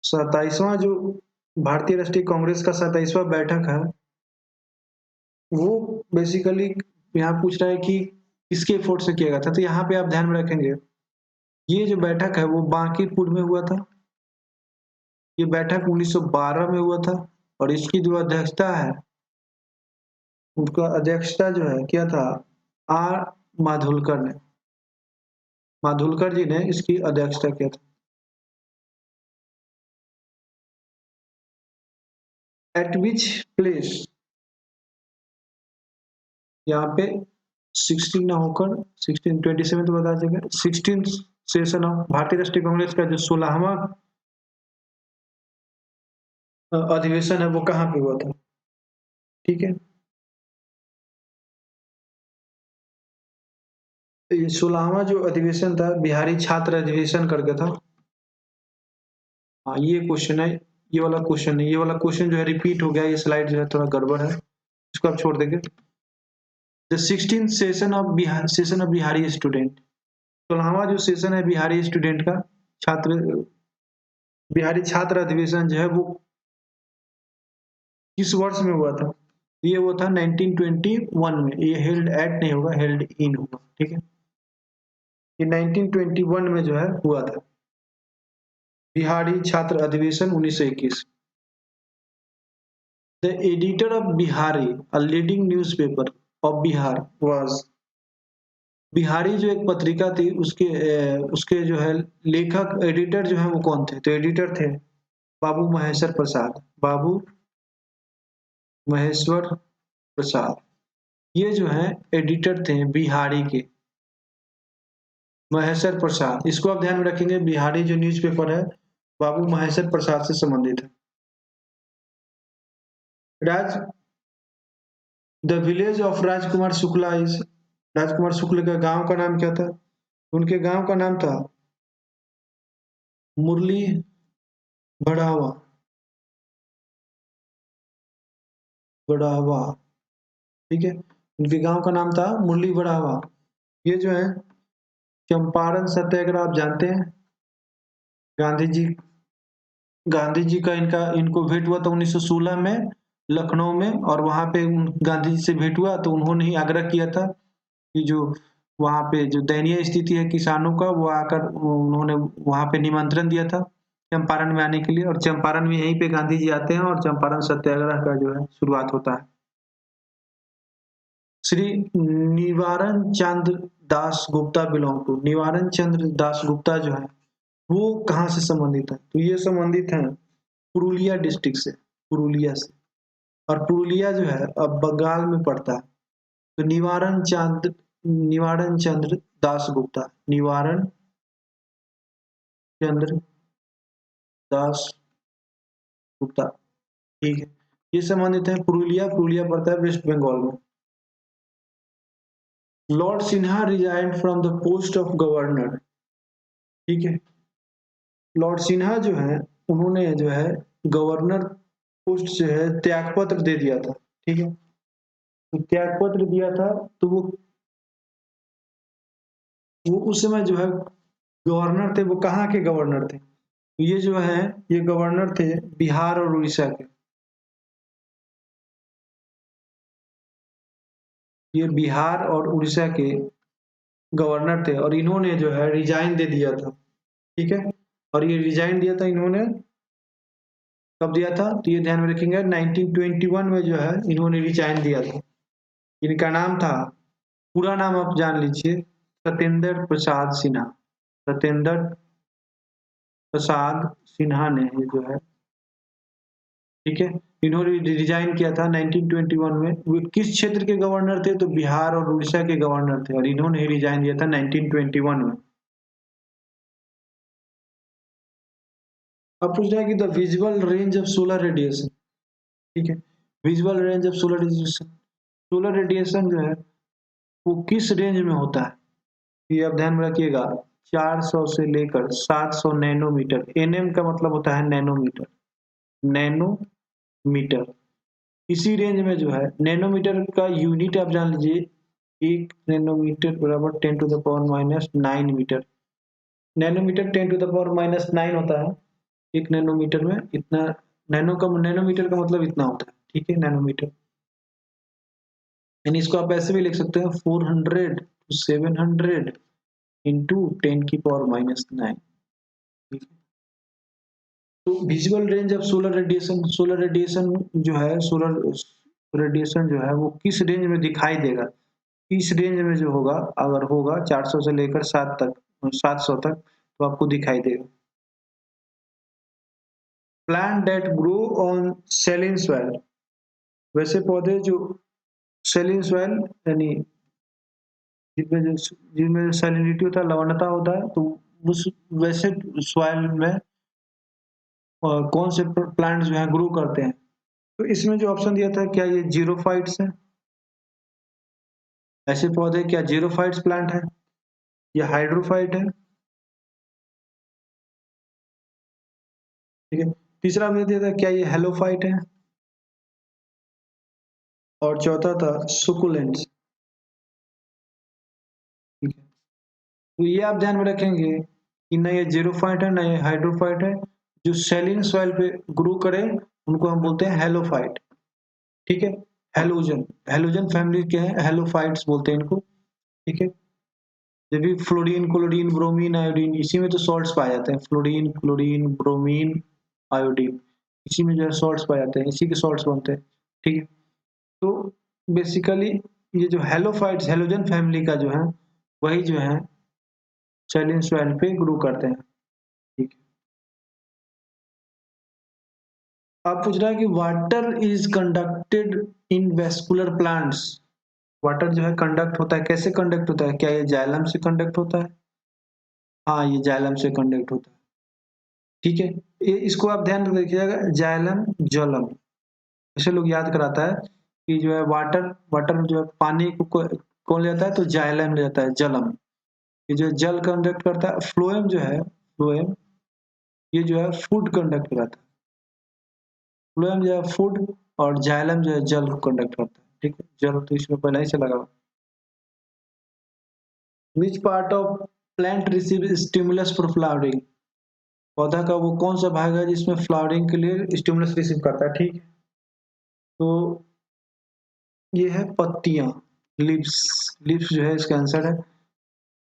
27वां जो भारतीय राष्ट्रीय कांग्रेस का 27वां बैठक है वो बेसिकली यहाँ पूछ रहा है कि किसके एफर्ट से किया गया था। तो यहाँ पे आप ध्यान में रखेंगे ये जो बैठक है वो बांकीपुर में हुआ था। ये बैठक 1912 में हुआ था और इसकी जो अध्यक्षता है, उनका अध्यक्षता जो है किया था आर माधुलकर ने, माधुलकर जी ने इसकी अध्यक्षता किया था। एट विच प्लेस, यहाँ पे 16 ना होकर 27 तो बता देंगे, 16 सेशन ऑफ भारतीय राष्ट्रीय कांग्रेस का जो 16वां अधिवेशन है वो कहाँ पे हुआ था, ठीक है। ये 16वां जो अधिवेशन था बिहारी छात्र अधिवेशन करके था। हाँ ये क्वेश्चन है, ये वाला क्वेश्चन है, ये वाला क्वेश्चन जो है रिपीट हो गया, ये स्लाइड जो है थोड़ा गड़बड़ है, इसको आप छोड़ देंगे। The 16th session of Bihari student, 16वां जो सेशन है बिहारी स्टूडेंट का, छात्र बिहारी छात्र अधिवेशन जो है वो किस वर्ष में हुआ था? ये वो था 1921 में, ये हेल्ड एट नहीं होगा, हेल्ड इन होगा, ठीक है। ये 1921 में जो है हुआ था, बिहारी छात्र अधिवेशन 1921। The editor of Bihari, a leading newspaper of Bihar was, Bihari जो एक पत्रिका थी उसके जो है लेखक एडिटर जो है वो कौन थे? तो एडिटर थे बाबू महेश्वर प्रसाद, बाबू महेश्वर प्रसाद, ये जो है एडिटर थे बिहारी के, महेश्वर प्रसाद, इसको आप ध्यान में रखेंगे, बिहारी जो न्यूज़पेपर है बाबू महेश्वर प्रसाद से संबंधित है। राज the village of Rajkumar Shukla is, Rajkumar Shukla का गांव का नाम क्या था? उनके गांव का नाम था मुरली बढ़ावा, बढ़ावा, ठीक है, उनके गांव का नाम था मुरली बढ़ावा। ये जो है चंपारण सत्याग्रह आप जानते हैं, गांधी जी, गांधी जी का इनको भेंट हुआ था 1916 में लखनऊ में, और वहां पे गांधी जी से भेंट हुआ तो उन्होंने ही आग्रह किया था कि जो वहां पे जो दयनीय स्थिति है किसानों का, वो आकर उन्होंने वहां पे निमंत्रण दिया था चंपारण में आने के लिए, और चंपारण में यहीं पे गांधी जी आते हैं और चंपारण सत्याग्रह का जो है शुरुआत होता है। श्री निवारण चंद्र दास गुप्ता बिलोंग टू, निवारण चंद्र दास गुप्ता जो है वो कहाँ से संबंधित है? तो ये संबंधित है पुरुलिया डिस्ट्रिक्ट से, पुरुलिया से, और पुरुलिया जो है अब बंगाल में पड़ता है। तो निवारण चंद्र दास गुप्ता, निवारण चंद्र दास गुप्ता, ठीक है, ये संबंधित है पुरुलिया, पुरुलिया पड़ता है वेस्ट बंगाल में। Lord Sinha resigned from the post of governor, ठीक है, लॉर्ड सिन्हा जो है उन्होंने जो है गवर्नर पोस्ट से है त्यागपत्र दे दिया था, ठीक है, तो त्यागपत्र दिया था, तो वो उस समय जो है गवर्नर थे, वो कहाँ के गवर्नर थे? तो ये जो है ये गवर्नर थे बिहार और उड़ीसा के, ये बिहार और उड़ीसा के गवर्नर थे, और इन्होंने जो है रिजाइन दे दिया था, ठीक है, और ये रिजाइन दिया था इन्होंने कब दिया था? तो ये ध्यान में रखेंगे 1921 में जो है इन्होंने रिजाइन दिया था। इनका नाम था, पूरा नाम आप जान लीजिए, सत्येंद्र प्रसाद सिन्हा, सत्येंद्र प्रसाद सिन्हा ने ये जो है, ठीक है, इन्होंने रिजाइन किया था 1921 में। वो किस क्षेत्र के गवर्नर थे? तो बिहार और उड़ीसा के गवर्नर थे, और इन्होंने रिजाइन दिया था 1921 में। अब पूछ रहा है कि the visual range of solar radiation, ठीक है, visual range of solar radiation, solar radiation जो है वो किस रेंज में होता है? ये आप ध्यान में रखिएगा, 400 से लेकर 700 नैनोमीटर, एनएम का मतलब होता है नैनोमीटर, नैनोमीटर, इसी रेंज में जो है, नैनोमीटर का यूनिट आप जान लीजिए, 1 नैनोमीटर बराबर 10 to the power - 9 metre, nanometre 10 to the power - 9 होता है, 1 नैनोमीटर में इतना, नैनोमीटर का मतलब इतना होता है, ठीक है, नैनोमीटर, यानी इसको आप ऐसे भी लिख सकते हैं 400 to 700 इंटू 10 की पावर -9, ठीक है। तो visual range of solar radiation, solar radiation जो है, सोलर रेडिएशन जो है वो किस रेंज में दिखाई देगा? इस रेंज में जो होगा, अगर होगा 400 से लेकर 700 तक, तो आपको दिखाई देगा। Plant that grow on saline soil, वैसे पौधे जो सेलिन सॉइल यानी जिनमें सैलिनिटी होता है, लवणता होता है, तो उस वैसे सॉइल में कौन से प्लांट जो है ग्रो करते हैं? तो इसमें जो ऑप्शन दिया था, क्या ये जीरोफाइट्स है? ऐसे पौधे क्या जीरोफाइट्स प्लांट है या हाइड्रोफाइट है? ठीक है। तीसरा हमने दिया था क्या ये हेलोफाइट है, और चौथा था सुकुलेंट्स। ठीक है, तो ये आप ध्यान में रखेंगे कि न ये जीरोफाइट है, न ये हाइड्रोफाइट है। जो सैलिन सॉइल पे ग्रो करे उनको हम बोलते हैं हेलोफाइट। ठीक है, हेलोजन, हेलोजन फैमिली के हैं, हेलोफाइट्स बोलते हैं इनको। ठीक है, जब भी फ्लोरीन, क्लोरीन, ब्रोमीन, आयोडीन, इसी में तो सॉल्ट्स पाए जाते हैं। फ्लोरीन, क्लोरीन, ब्रोमीन, आयोडीन, इसी में जो है सॉल्ट्स पाए जाते हैं, इसी के सॉल्ट्स बनते हैं। ठीक है, तो बेसिकली ये जो हेलोफाइट्स हेलोजन फैमिली का जो है, वही जो है सैलिन सॉइल पे ग्रो करते हैं। ठीक है, अब पूछ रहा है कि water is conducted in vascular plants. Water जो है कंडक्ट होता है, कैसे कंडक्ट होता है? क्या ये जाइलम से कंडक्ट होता है? हाँ, ये जाइलम से कंडक्ट होता है। ठीक है, ये इसको आप ध्यान में रखिएगा, जाइलम जलम, ऐसे लोग याद कराता है कि जो है वाटर, वाटर जो है पानी को कौन ले जाता है? तो जाइलम ले जाता है, जलम। ये जो जल कंडक्ट करता है, फ्लोएम जो है, फ्लोएम ये जो है फूड कंडक्ट कराता है। फ्लोएम जो है फूड, और जाइलम जो है जल को कंडक्ट करता है। ठीक है, जल तो इसमें पहले ही से लगा हुआ। Which part of plant receive stimulus for flowering. पौधा का वो कौन सा भाग है जिसमें फ्लावरिंग के लिए स्टिमुलस रिसीव करता है? ठीक है, तो ये है पत्तियां, लिव्स। लिव्स जो है इसका आंसर है।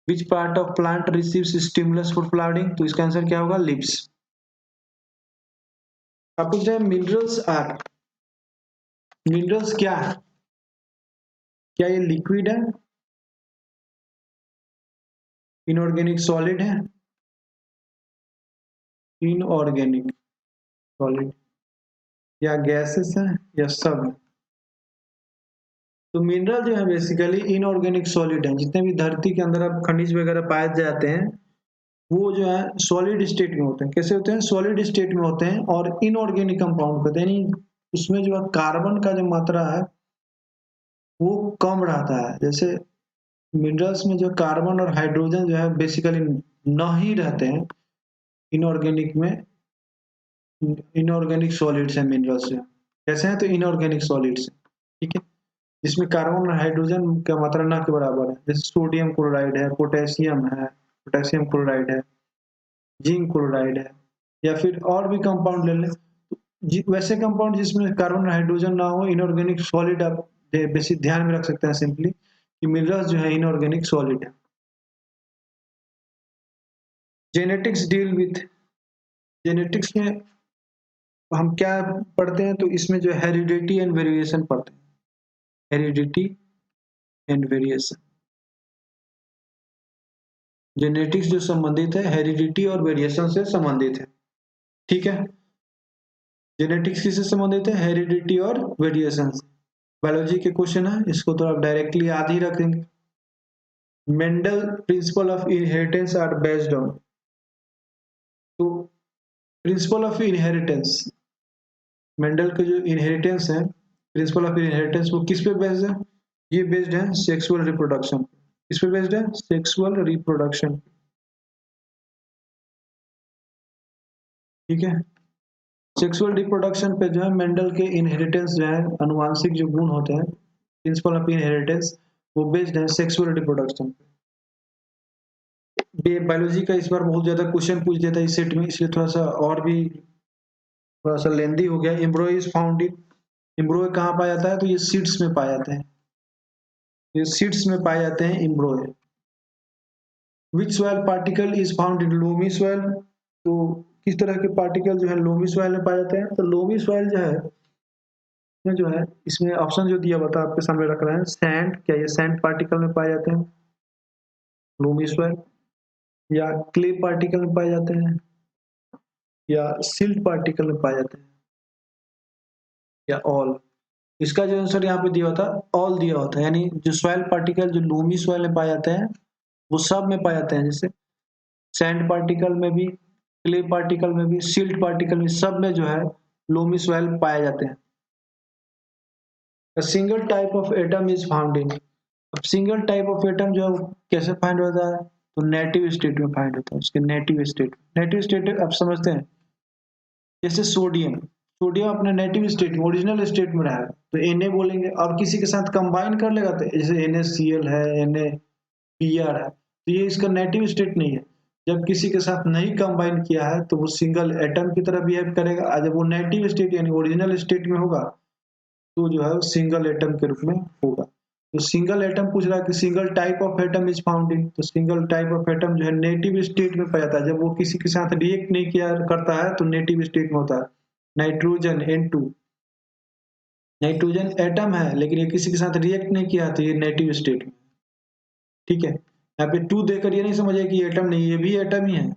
Which part of plant receives stimulus for flowering, तो इसका आंसर क्या होगा? लिव्स। आप पूछ रहे हैं मिनरल्स आर, मिनरल्स क्या है? क्या ये लिक्विड है, इनऑर्गेनिक सॉलिड है? इनऑर्गेनिक सॉलिड, या गैसेस है, या सब है? तो मिनरल जो है बेसिकली इनऑर्गेनिक सॉलिड है। जितने भी धरती के अंदर अब खनिज वगैरह पाए जाते हैं, वो जो है सॉलिड स्टेट में होते हैं। कैसे होते हैं? सॉलिड स्टेट में होते हैं, और इनऑर्गेनिक कंपाउंड होते हैं, यानी उसमें जो है कार्बन का जो मात्रा है वो कम रहता है। जैसे मिनरल्स में जो कार्बन और हाइड्रोजन जो है बेसिकली न ही रहते हैं इनऑर्गेनिक में। इनऑर्गेनिक सॉलिड्स है मिनरल्स में। कैसे हैं? तो इनऑर्गेनिक सॉलिड्स। ठीक है, जिसमें कार्बन और हाइड्रोजन का मात्रा ना के बराबर है। जैसे सोडियम क्लोराइड है, पोटेशियम है, पोटेशियम क्लोराइड है, जिंक क्लोराइड है, या फिर और भी कंपाउंड ले लें। वैसे कंपाउंड जिसमें कार्बन और हाइड्रोजन ना हो, इनऑर्गेनिक सॉलिड, आप बेसिक ध्यान में रख सकते हैं सिंपली कि मिनरल्स जो है इनऑर्गेनिक सॉलिड है। जेनेटिक्स डील विथ, जेनेटिक्स में हम क्या पढ़ते हैं? तो इसमें जो हेरिडिटी एंड वेरिएशन पढ़ते हैं। हेरिडिटी एंड वेरिएशन, जेनेटिक्स जो संबंधित है हेरिडिटी और वेरिएशन से संबंधित है। ठीक है, जेनेटिक्स किससे संबंधित है? हेरिडिटी और वेरिएशन से। बायोलॉजी के क्वेश्चन है, इसको तो आप डायरेक्टली याद ही रखेंगे। Mendel principle of inheritance are based on, तो प्रिंसिपल ऑफ इनहेरिटेंस, मेंडल के जो इनहेरिटेंस है, प्रिंसिपल ऑफ इनहेरिटेंस, वो किस पे बेस्ड है? ये बेस्ड है सेक्सुअल रिप्रोडक्शन। किस पे बेस्ड है? Sexual reproduction. ठीक है, सेक्सुअल रिप्रोडक्शन पे जो है मेंडल के इनहेरिटेंस जो है, अनुवांशिक जो गुण होते हैं, प्रिंसिपल ऑफ इनहेरिटेंस, वो बेस्ड है सेक्सुअल रिप्रोडक्शन पे। बायोलॉजी का इस बार बहुत ज्यादा क्वेश्चन पूछ देता है इस सेट में, इसलिए थोड़ा सा और भी थोड़ा सा लेंदी हो गया। एम्ब्रो इज फाउंड इन, एम्ब्रो कहाँ पाया जाता है? तो ये सीड्स में पाए जाते हैं, ये सीड्स में पाए जाते हैं एम्ब्रो। विच soil particle is found in loamy soil, तो किस तरह के पार्टिकल जो है लोमी सॉइल में पाए जाते हैं? तो लोमी सॉइल जो है, इसमें जो है, इसमें ऑप्शन जो दिया हुआ था आपके सामने रख रहे हैं। सैंड, क्या ये सैंड पार्टिकल में पाए जाते हैं लोमी सॉइल, या क्ले पार्टिकल में पाए जाते हैं, या सिल्ट पार्टिकल में पाए जाते हैं, या ऑल? इसका जो आंसर यहाँ पे दिया होता है, ऑल दिया होता है। यानी जो सॉइल पार्टिकल जो लोमी सॉइल में पाए जाते हैं, वो सब में पाए जाते हैं। जैसे सैंड पार्टिकल में भी, क्ले पार्टिकल में भी, सिल्ट पार्टिकल में, सब में जो है लोमी सॉइल पाए जाते हैं। Single type of atom is found in, अब सिंगल टाइप ऑफ एटम जो है वो कैसे फाइंड होता है? तो नेटिव स्टेट में फाइंड होता है, उसके नेटिव स्टेट। नेटिव स्टेट आप समझते हैं? जैसे सोडियम, सोडियम अपने नेटिव स्टेट में, ओरिजिनल स्टेट में रहा है तो Na बोलेंगे, और किसी के साथ कंबाइन कर लेगा तो जैसे NaCl है, NaBr है, तो ये इसका नेटिव स्टेट नहीं है। जब किसी के साथ नहीं कंबाइन किया है तो वो सिंगल एटम की तरह बिहेव करेगा, और जब वो नेटिव स्टेट यानी ओरिजिनल स्टेट में होगा तो जो है वो सिंगल एटम के रूप में होगा। तो सिंगल एटम पूछ रहा है कि single type of atom is found in, तो सिंगल टाइप ऑफ एटम जो है नेटिव स्टेट में पाया जाता है, जब वो किसी के साथ रिएक्ट नहीं किया करता है तो नेटिव स्टेट में होता है। नाइट्रोजन N2, नाइट्रोजन एटम है लेकिन ये किसी के साथ रिएक्ट नहीं किया तो ये नेटिव स्टेट में, ठीक है। यहाँ पे 2 देकर ये नहीं समझे कि एटम नहीं, ये भी एटम ही है,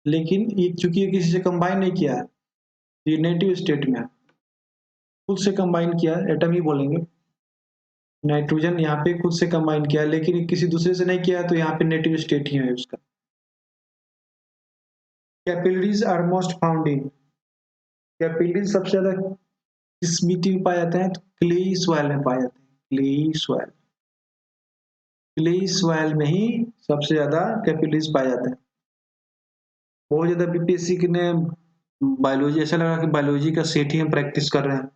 लेकिन ये चूंकि ये किसी से कंबाइन नहीं किया है तो ये नेटिव स्टेट में है। खुद से कंबाइन किया है एटम ही बोलेंगे। नाइट्रोजन यहाँ पे खुद से कंबाइन किया है लेकिन किसी दूसरे से नहीं किया है तो यहाँ पे नेटिव स्टेट ही है उसका। Capillaries are most found in, capillaries सबसे ज्यादा किस मिट्टी में पाए जाते हैं तो क्लेई सॉइल में पाए जाते हैं, क्लेई सॉइल, क्लेई सॉइल में ही सबसे ज्यादा कैपिलरीज पाए जाते हैं। बहुत ज्यादा बीपीएससी ने बायोलॉजी, ऐसा लगा कि बायोलॉजी का सेट ही हम प्रैक्टिस कर रहे हैं।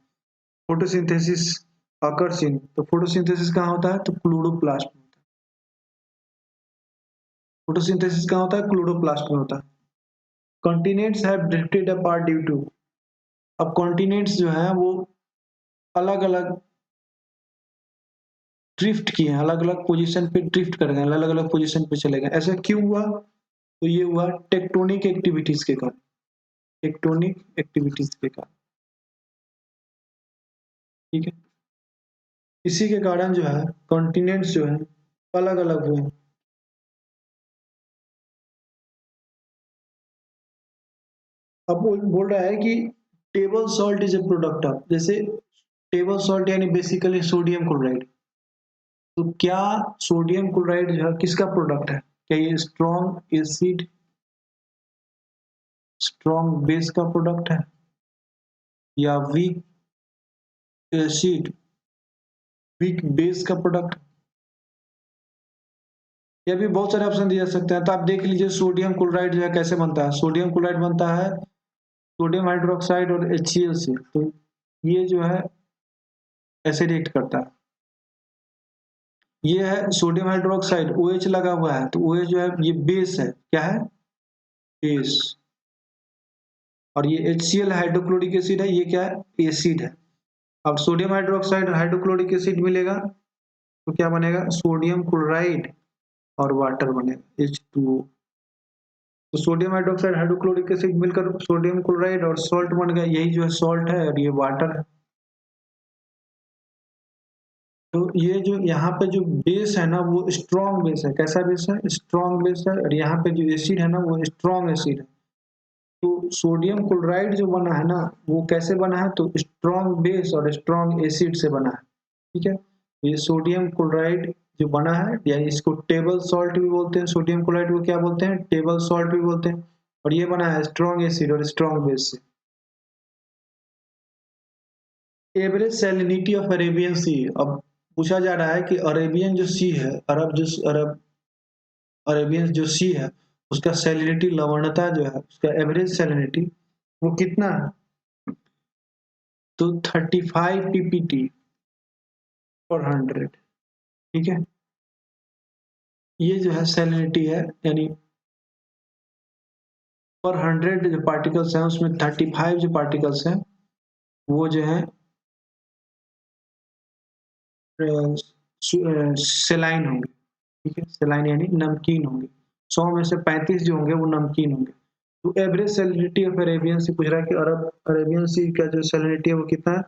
फोटोसिंथेसिस अकर्स इन, तो फोटोसिंथेसिस कहाँ होता है तो क्लोरोप्लास्ट में होता है। फोटोसिंथेसिस कहाँ होता है क्लोरोप्लास्ट में होता है। Continents have drifted apart due to, अब कॉन्टिनेंट्स जो है वो अलग अलग ड्रिफ्ट किए हैं, अलग अलग पोजीशन पे ड्रिफ्ट कर गए, अलग अलग पोजीशन पे चले गए। ऐसा क्यों हुआ तो ये हुआ टेक्टोनिक एक्टिविटीज के कारण, टेक्टोनिक एक्टिविटीज के कारण, ठीक है। इसी के कारण जो है कॉन्टिनेंट्स जो है अलग अलग हुए। अब बोल रहा है कि table salt is a product of, जैसे टेबल सॉल्ट यानी बेसिकली सोडियम क्लोराइड, तो क्या सोडियम क्लोराइड जो है किसका प्रोडक्ट है, क्या ये स्ट्रॉन्ग एसिड, स्ट्रॉन्ग बेस का प्रोडक्ट है, या वीक एसिड वीक बेस का प्रोडक्ट। ये भी बहुत सारे ऑप्शन दिए जा सकते हैं, तो आप देख लीजिए सोडियम क्लोराइड जो है कैसे बनता है। सोडियम क्लोराइड बनता है सोडियम हाइड्रोक्साइड और HCl से, तो ये जो है ऐसे रिएक्ट करता है। ये है सोडियम हाइड्रोक्साइड, OH लगा हुआ है तो OH जो है ये बेस है, क्या है बेस, और ये HCl हाइड्रोक्लोरिक एसिड है, ये क्या है एसिड है। अब सोडियम हाइड्रोक्साइड हाइड्रोक्लोरिक एसिड मिलेगा तो क्या बनेगा सोडियम क्लोराइड और वाटर बनेगा H2O। तो सोडियम हाइड्रोक्साइड हाइड्रोक्लोरिक एसिड मिलकर सोडियम क्लोराइड और सॉल्ट बन गया, यही जो है सॉल्ट है और ये वाटर है। तो ये जो यहाँ पे जो बेस है ना वो स्ट्रॉन्ग बेस है, कैसा बेस है स्ट्रॉन्ग बेस है, और यहाँ पे जो एसिड है ना वो स्ट्रॉन्ग एसिड है। तो सोडियम क्लोराइड जो बना है ना वो कैसे बना है तो स्ट्रॉन्ग बेस और स्ट्रॉन्ग एसिड से बना है, ठीक है। तो ये सोडियम क्लोराइड जो बना है, यानी इसको टेबल सॉल्ट भी बोलते हैं, सोडियम क्लोराइड को क्या बोलते हैं टेबल सॉल्ट भी बोलते हैं, और ये बना है स्ट्रॉन्ग एसिड और स्ट्रॉन्ग बेस से। एवरेज सैलिनिटी ऑफ अरेबियन सी, अब पूछा जा रहा है कि अरेबियन जो सी है, अरेबियन जो सी है उसका सैलिनिटी लवणता जो है उसका एवरेज सैलिनिटी वो कितना है तो 35 ppt पर 100, ठीक है। ये जो है सैलिनिटी है, यानी पर 100 जो पार्टिकल्स हैं उसमें 35 जो पार्टिकल्स हैं वो जो है सेलाइन होंगे, ठीक है। सेलाइन यानी नमकीन होंगे, 100 में से 35 जो होंगे वो नमकीन होंगे। तो एवरेज सैलिनिटी ऑफ अरेबियन सी पूछ रहा है कि अरब अरेबियन सी का जो सैलिनिटी है वो कितना है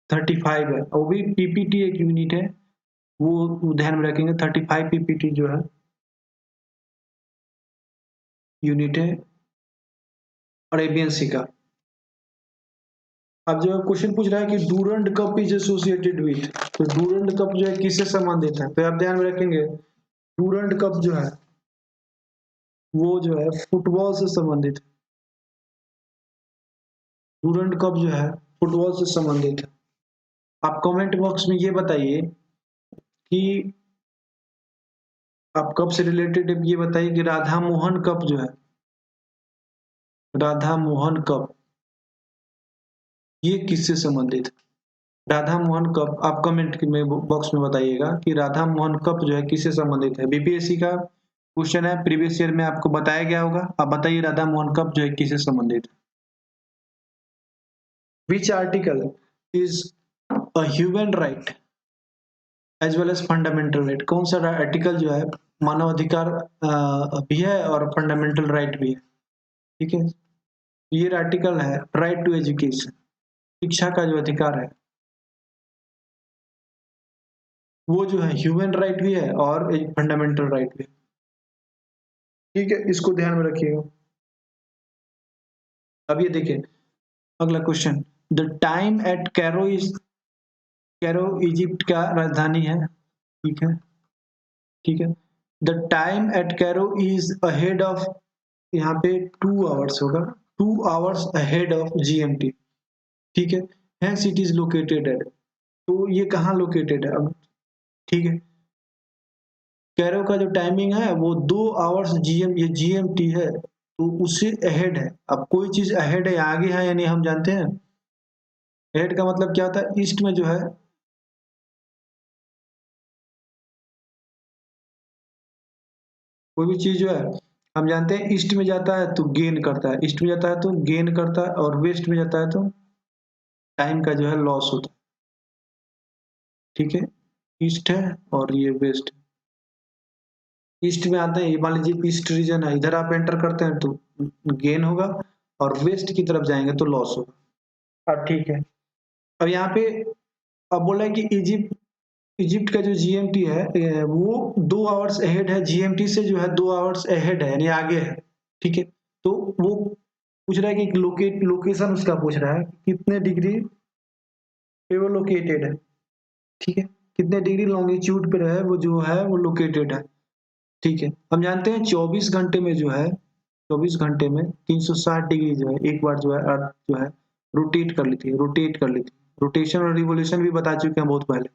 35 है, और वो भी पीपीटी एक यूनिट है, वो ध्यान में रखेंगे 35 पीपीटी जो है यूनिट है अरेबियन सी का। अब जो क्वेश्चन पूछ रहा है कि Durand cup is associated with, तो डूरंड कप जो है किससे संबंधित है, तो आप ध्यान में रखेंगे डूरंड कप जो है वो जो है फुटबॉल से संबंधित है, डूरंड कप जो है फुटबॉल से संबंधित है। आप कमेंट बॉक्स में ये बताइए कि आप कप से रिलेटेड ये बताइए कि राधा मोहन कप जो है, राधा मोहन कप ये किससे संबंधित है? राधा मोहन कप, आप कमेंट में बॉक्स में बताइएगा कि राधा मोहन कप जो है किससे संबंधित है। बीपीएससी का क्वेश्चन है, प्रीवियस ईयर में आपको बताया गया होगा। आप बताइए राधा मोहन कप जो है किससे संबंधित है। Which article is a human right as well as fundamental right? कौन सा आर्टिकल जो है मानव अधिकार भी है और फंडामेंटल राइट भी है? ठीक है, ये आर्टिकल है राइट टू एजुकेशन, शिक्षा का जो अधिकार है वो जो है ह्यूमन राइट भी है और एक फंडामेंटल राइट भी है। ठीक है, इसको ध्यान में रखिएगा। अब ये देखिए अगला question, the time at Cairo Egypt का राजधानी है। ठीक है, ठीक है, the time at Cairo is ahead of, यहाँ पे 2 आवर्स होगा, 2 आवर्स अहेड ऑफ जीएमटी। ठीक है, hence it is located at, तो ये कहाँ लोकेटेड है अब? ठीक है, कैरो का जो टाइमिंग है वो 2 आवर्स ये जीएमटी है, तो उससे अहेड है। अब कोई चीज अहेड है, आगे है यानी हम जानते हैं। अहेड का मतलब क्या होता है? ईस्ट में जो है, कोई भी चीज जो है हम जानते हैं ईस्ट में जाता है तो गेन करता है, ईस्ट में जाता है तो गेन करता है, और वेस्ट में जाता है तो टाइम का जो है लॉस होता है। ठीक है, ईस्ट है और ये वेस्ट। ईस्ट में आते हैं, ये मान लीजिए ईस्ट रीजन है, इधर आप एंटर करते हैं तो गेन होगा, और वेस्ट की तरफ जाएंगे तो लॉस होगा। अब ठीक है, अब यहाँ पे अब बोला है कि इजिप्ट, इजिप्ट का जो जीएमटी है वो 2 आवर्स अहेड है, जीएमटी से जो है 2 आवर्स अहेड है यानी आगे है। ठीक है, तो वो पूछ रहा है कि लोकेशन उसका पूछ रहा है कितने डिग्री पे वो लोकेटेड है। ठीक है, कितने डिग्री लॉन्गिट्यूड पे है वो जो है वो लोकेटेड है। ठीक है, हम जानते हैं 24 घंटे में जो है, 24 घंटे में 360 डिग्री जो है एक बार जो है अर्थ जो है रोटेट कर लेती है, रोटेट कर लेती है। रोटेशन और रिवोल्यूशन भी बता चुके हैं बहुत पहले।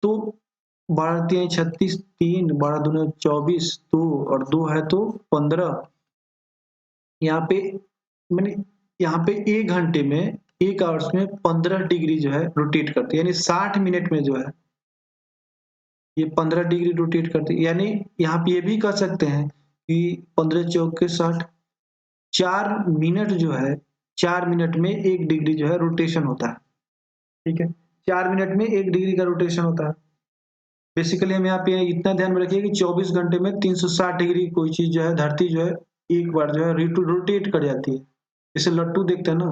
तो 12×3 = 36, 3 12×2 = 24, 2 और 2 है तो 15। यहाँ पे मैंने, यहाँ पे 1 घंटे में, 1 आवर्स में 15 डिग्री जो है रोटेट करती है, यानी 60 मिनट में जो है ये 15 डिग्री रोटेट करती है। यानी यहाँ पे ये भी कह सकते हैं कि 15 चौके 60, 4 मिनट जो है, 4 मिनट में 1 डिग्री जो है रोटेशन होता है। ठीक है, 4 मिनट में 1 डिग्री का रोटेशन होता है। बेसिकली हम यहाँ पे इतना ध्यान में रखिए कि 24 घंटे में 360 डिग्री कोई चीज जो है, धरती जो है एक बार जो है रोटेट कर जाती है। जैसे लट्टू देखते हैं ना,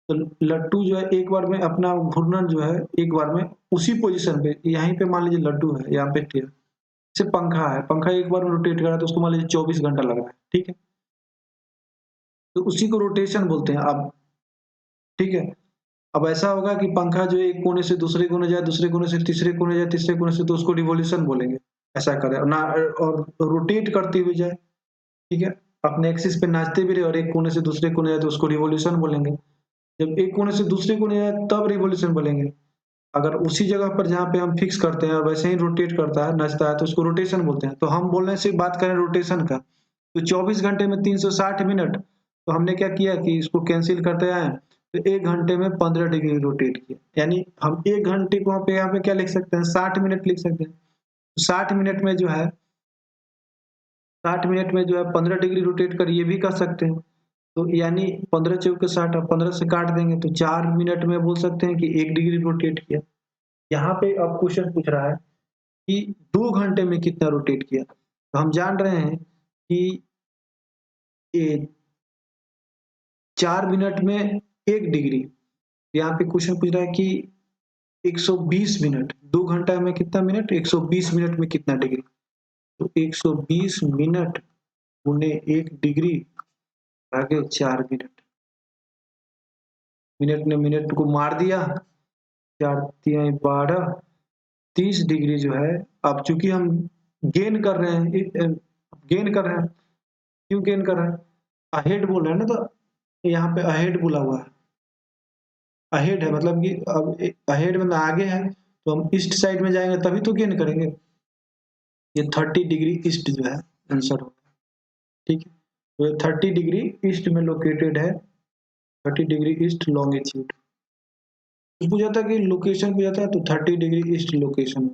तो लट्टू जो है एक बार में अपना घूर्णन जो है एक बार में उसी पोजीशन पे, यहीं पे मान लीजिए लड्डू है, यहाँ पे जैसे पंखा है, पंखा एक बार में रोटेट कर रहा है तो उसको मान लीजिए 24 घंटा लग रहा है। ठीक है, तो उसी को रोटेशन बोलते हैं। अब ठीक है, अब ऐसा होगा कि पंखा जो है एक कोने से दूसरे कोने जाए, दूसरे कोने से तीसरे कोने जाए, तीसरे कोने से, तो उसको रिवॉल्यूशन बोलेंगे। ऐसा करे और ना, और रोटेट करते हुए जाए। ठीक है, अपने एक्सिस पे नाचते भी रहे और एक कोने से दूसरे कोने जाए तो उसको रिवॉल्यूशन बोलेंगे। जब एक कोने से दूसरे कोने जाए तब रिवॉल्यूशन बोलेंगे। अगर उसी जगह पर जहाँ पे हम फिक्स करते हैं और वैसे ही रोटेट करता है, नचता है, तो उसको रोटेशन बोलते हैं। तो हम बोलने से बात करें रोटेशन का, तो 24 घंटे में 360 मिनट, तो हमने क्या किया कि इसको कैंसिल करते आए, तो 1 घंटे में 15 डिग्री रोटेट किया। यानी हम 1 घंटे को यहाँ पे क्या लिख सकते हैं, 60 मिनट लिख सकते हैं। 60 मिनट में जो है, 60 मिनट में जो है 15 डिग्री रोटेट कर, ये भी कर सकते हैं। तो यानी 15 चौके 60, अब 15 से काट देंगे तो 4 मिनट में बोल सकते हैं कि 1 डिग्री रोटेट किया। यहाँ पे अब क्वेश्चन पूछ रहा है कि 2 घंटे में कितना रोटेट किया। तो हम जान रहे हैं कि ये 4 मिनट में 1 डिग्री, यहाँ पे क्वेश्चन पूछ रहा है कि 120 मिनट, 2 घंटा में कितना मिनट, 120 मिनट में कितना डिग्री। तो 120 मिनट गुने 1 डिग्री भागे 4 मिनट, मिनट ने मिनट को मार दिया, 4×3 = 12, 30 डिग्री जो है। अब चूंकि हम गेन कर रहे हैं, गेन कर रहे हैं, क्यों गेन कर रहे हैं, अहेड बोल रहे हैं ना, तो यहाँ पे अहेड बोला हुआ है। अहेड है मतलब कि अब अहेड मतलब आगे है, तो हम ईस्ट साइड में जाएंगे तभी तो गेन करेंगे। ये 30 डिग्री ईस्ट जो है आंसर होगा। ठीक है, तो 30 डिग्री ईस्ट में लोकेटेड है, 30 डिग्री ईस्ट लॉन्गिट्यूड। पूछा था कि लोकेशन पूछा था, तो 30 degree east location.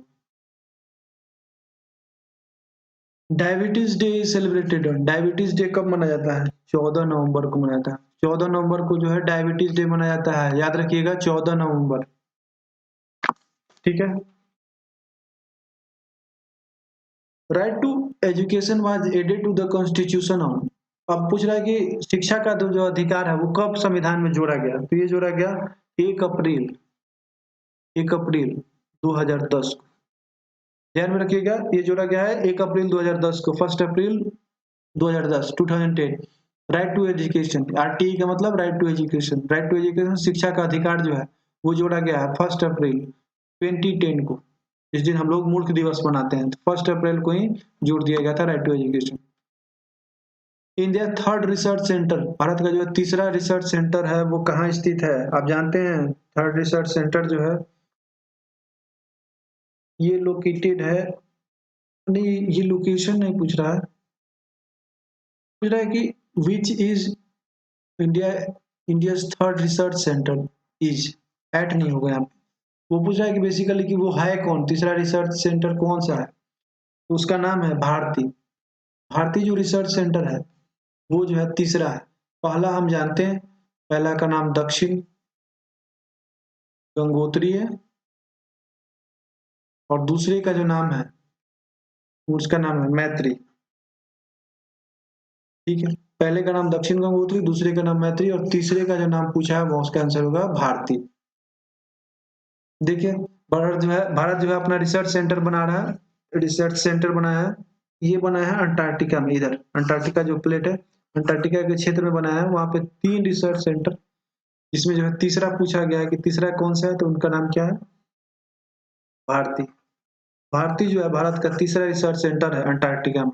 Diabetes day celebrated, diabetes day कब मनाया जाता है? 14 नवंबर को मनाया जाता है। 14 नवंबर को जो है डायबिटीज डे मनाया जाता है, याद रखिएगा 14 नवंबर। ठीक है। Right to education was added to the constitution on. अब पूछ रहा है कि शिक्षा का जो अधिकार है वो कब संविधान में जोड़ा गया? तो ये जोड़ा गया 1 अप्रैल 1 अप्रैल 2010 को। ध्यान में रखिएगा, ये जोड़ा गया है 1 अप्रैल 2010 को, 1 अप्रैल 2010, 2010। राइट टू एजुकेशन, आरटीई का मतलब right to education, right to education शिक्षा का अधिकार जो है वो जोड़ा गया है 1 अप्रैल 2010 को। इस दिन हम लोग मूर्ख दिवस मनाते हैं, तो 1 अप्रैल को ही जोड़ दिया गया था right to education. India third research centre, भारत का जो तीसरा रिसर्च सेंटर है वो कहाँ स्थित है? आप जानते हैं थर्ड रिसर्च सेंटर जो है ये लोकेटेड है, नहीं ये लोकेशन नहीं पूछ रहा है, पूछ रहा है कि which is India India's third research centre is, at नहीं होगा यहाँ पे। वो पूछ रहा है कि बेसिकली कि वो है कौन, तीसरा रिसर्च सेंटर कौन सा है? तो उसका नाम है भारती। भारती जो रिसर्च सेंटर है वो जो है तीसरा है। पहला हम जानते हैं, पहला का नाम दक्षिण गंगोत्री है, और दूसरे का जो नाम है उसका नाम है मैत्री। ठीक है, पहले का नाम दक्षिण गंगोत्री, दूसरे का नाम मैत्री, और तीसरे का जो नाम पूछा है वो उसका आंसर होगा भारती। देखिए, भारत जो है अपना रिसर्च सेंटर बना रहा है, रिसर्च सेंटर बनाया है। ये बना है अंटार्कटिका में, इधर अंटार्कटिका जो प्लेट है अंटार्कटिका के क्षेत्र में बनाया है, वहां पे 3 रिसर्च सेंटर, जिसमें जो है तीसरा पूछा गया है कि तीसरा कौन सा है, तो उनका नाम क्या है? भारती। भारती जो है भारत का तीसरा रिसर्च सेंटर है अंटार्कटिका में।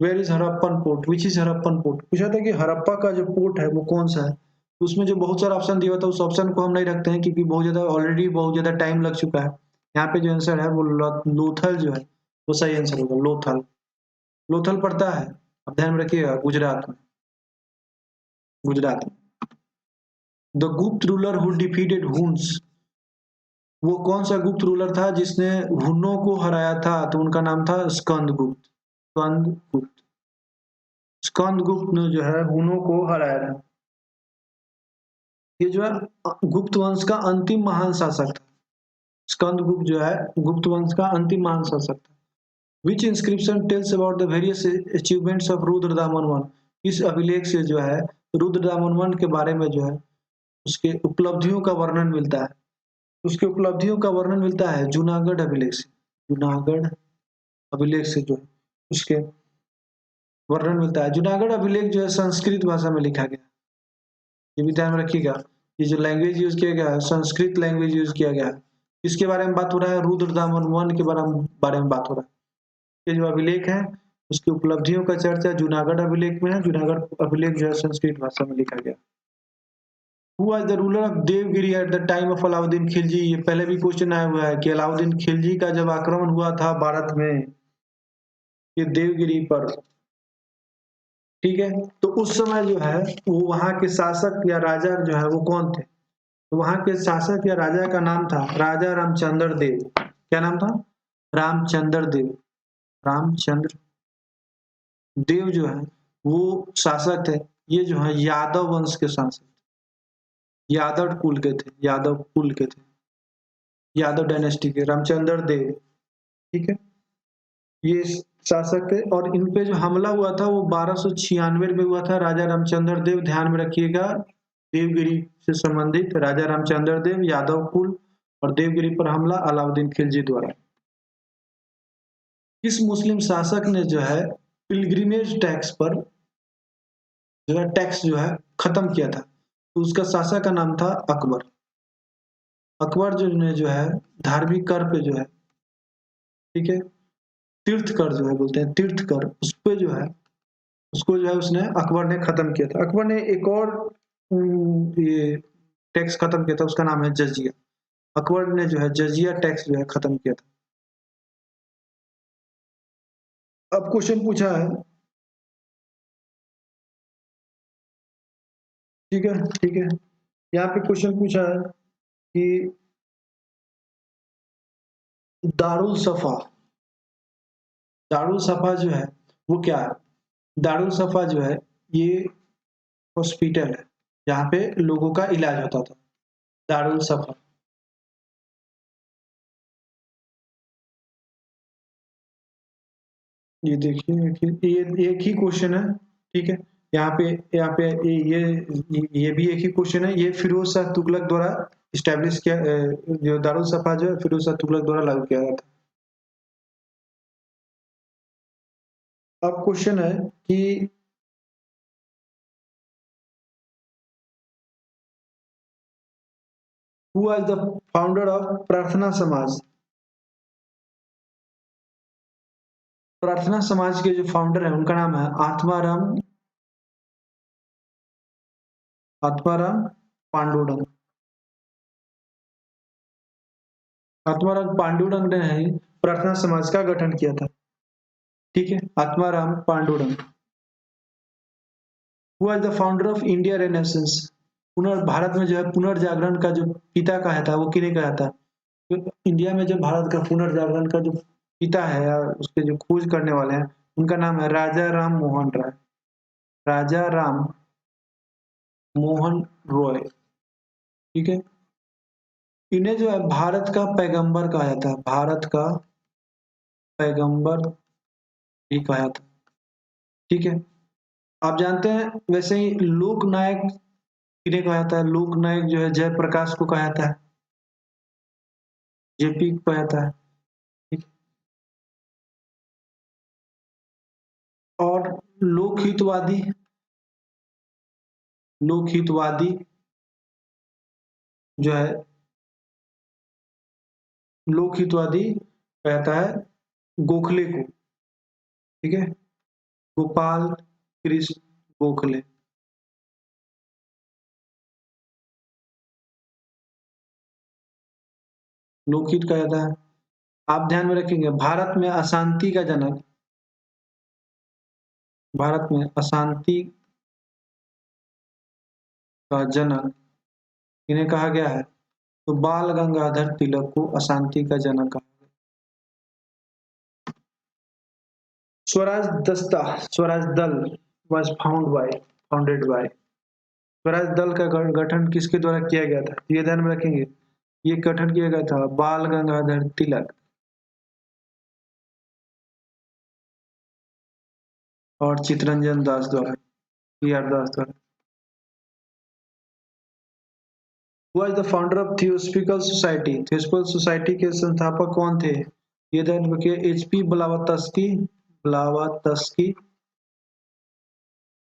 Where is Harappan port, which is Harappan port, पूछा था कि हड़प्पा का जो पोर्ट है वो कौन सा है। तो उसमें जो बहुत सारा ऑप्शन दिया था उस ऑप्शन को हम नहीं रखते हैं, क्योंकि बहुत ज्यादा टाइम लग चुका है। यहाँ पे जो आंसर है वो लोथल जो है वो सही आंसर होगा, लोथल। लोथल पड़ता है, अब ध्यान में रखिएगा, गुजरात में, गुजरात में। द गुप्त रूलर हु डिफीटेड हुन्स, वो कौन सा गुप्त रूलर था जिसने हुनों को हराया था? तो उनका नाम था स्कंदगुप्त। स्कंदगुप्त, स्कंदगुप्त ने जो है हुनों को हराया था। ये जो है गुप्त वंश का अंतिम महान शासक था। स्कंदगुप्त जो है गुप्त वंश का अंतिम महान शासक था। विच inscription tells about the various achievements of Rudradaman one, इस अभिलेख से जो है रुद्रदामन वन के बारे में जो है उसके उपलब्धियों का वर्णन मिलता है। उसके उपलब्धियों का वर्णन मिलता है जूनागढ़ अभिलेख से, जूनागढ़ अभिलेख से जो है उसके वर्णन मिलता है। जूनागढ़ अभिलेख जो है संस्कृत भाषा में लिखा गया, ये भी ध्यान में रखिएगा। ये जो लैंग्वेज यूज किया गया है संस्कृत लैंग्वेज यूज किया गया है। इसके बारे में बात हो रहा है, रुद्रदामन वन के बारे में बात हो रहा है। ये जो अभिलेख है उसकी उपलब्धियों का चर्चा जूनागढ़ अभिलेख में है। जूनागढ़ अभिलेख जो है संस्कृत भाषा में लिखा गया। Who was the ruler of Devagiri at the time of Alauddin Khilji, ये पहले भी क्वेश्चन आया हुआ है कि अलाउद्दीन खिलजी का जब आक्रमण हुआ था भारत में, ये देवगिरी पर, ठीक है, तो उस समय जो है वो वहां के शासक या राजा जो है वो कौन थे? तो वहां के शासक या राजा का नाम था राजा रामचंद्र देव। क्या नाम था? रामचंद्र देव। रामचंद्र देव जो है वो शासक थे। ये जो है यादव वंश के शासक, यादव कुल के थे, यादव कुल के थे, यादव डायनेस्टी के रामचंद्र देव। ठीक है, ये शासक थे, और इन पे जो हमला हुआ था वो 1296 में हुआ था। राजा रामचंद्र देव, ध्यान में रखिएगा, देवगिरी से संबंधित राजा रामचंद्र देव, यादव कुल, और देवगिरी पर हमला अलाउद्दीन खिलजी द्वारा। इस मुस्लिम शासक ने जो है पिलग्रिमेज टैक्स पर जो है टैक्स जो है खत्म किया था, तो उसका शासक का नाम था अकबर। अकबर जो ने जो है धार्मिक कर पे जो है, ठीक है, तीर्थ कर जो है बोलते हैं तीर्थ कर, उस पे जो है उसको जो है उसने अकबर ने खत्म किया था। अकबर ने एक और ये टैक्स खत्म किया था, उसका नाम है जजिया। अकबर ने जो है जजिया टैक्स जो है खत्म किया था। अब क्वेश्चन पूछा है, ठीक है, ठीक है, यहाँ पे क्वेश्चन पूछा है कि दारुल सफा, दारुल सफा जो है वो क्या है? दारुल सफा जो है ये हॉस्पिटल है जहाँ पे लोगों का इलाज होता था, दारुल सफा। ये देखिए ये एक ही क्वेश्चन है, ठीक है। यहाँ पे ये भी एक ही क्वेश्चन है। ये फिरोज शाह तुगलक द्वारा इस्टेब्लिश किया, जो दारुल सफा जो है फिरोज शाह तुगलक द्वारा लागू किया गया था। अब क्वेश्चन है कि who was the founder of प्रार्थना समाज? प्रार्थना समाज के जो फाउंडर है उनका नाम है आत्माराम पांडुरंग। आत्माराम पांडुरंग ने ही प्रार्थना समाज का गठन किया था, ठीक है। Atmaram Pandurang. Who was the founder of India renaissance? Bharat में जो है पुनर्जागरण का जो पिता कहा था वो किन्हें कहा था? तो इंडिया में जो भारत का पुनर्जागरण का जो पिता है या उसके जो खोज करने वाले हैं उनका नाम है राजा राम मोहन राय। राजा राम मोहन रॉय, ठीक है। इन्हें जो है भारत का पैगंबर कहा जाता है, भारत का पैगंबर भी कहा जाता है, ठीक है। आप जानते हैं वैसे ही लोक नायक किन्हें कहा जाता है? लोक नायक जो है जयप्रकाश को कहा जाता है, जेपी को कहा जाता है, ठीक। और लोकहितवादी, लोकहितवादी जो है लोकहितवादी कहता है गोखले को, ठीक है। गोपाल कृष्ण गोखले। लोकहित कहा जाता है। आप ध्यान में रखेंगे भारत में अशांति का जनक, भारत में अशांति का जनक इन्हें कहा गया है, तो बाल गंगाधर तिलक को अशांति का जनक कहा। स्वराज दस्ता, स्वराज दल was फाउंडेड बाय, स्वराज दल का गठन किसके द्वारा किया गया था? ये ध्यान में रखेंगे, ये गठन किया गया था बाल गंगाधर तिलक और चित्तरंजन दास द्वारा, पी आर दास द्वारा। Who was the founder of theosophical society? Theosophical society के संस्थापक कौन थे? ये ध्यान रखिए एचपी ब्लावत्स्की, ब्लावत्स्की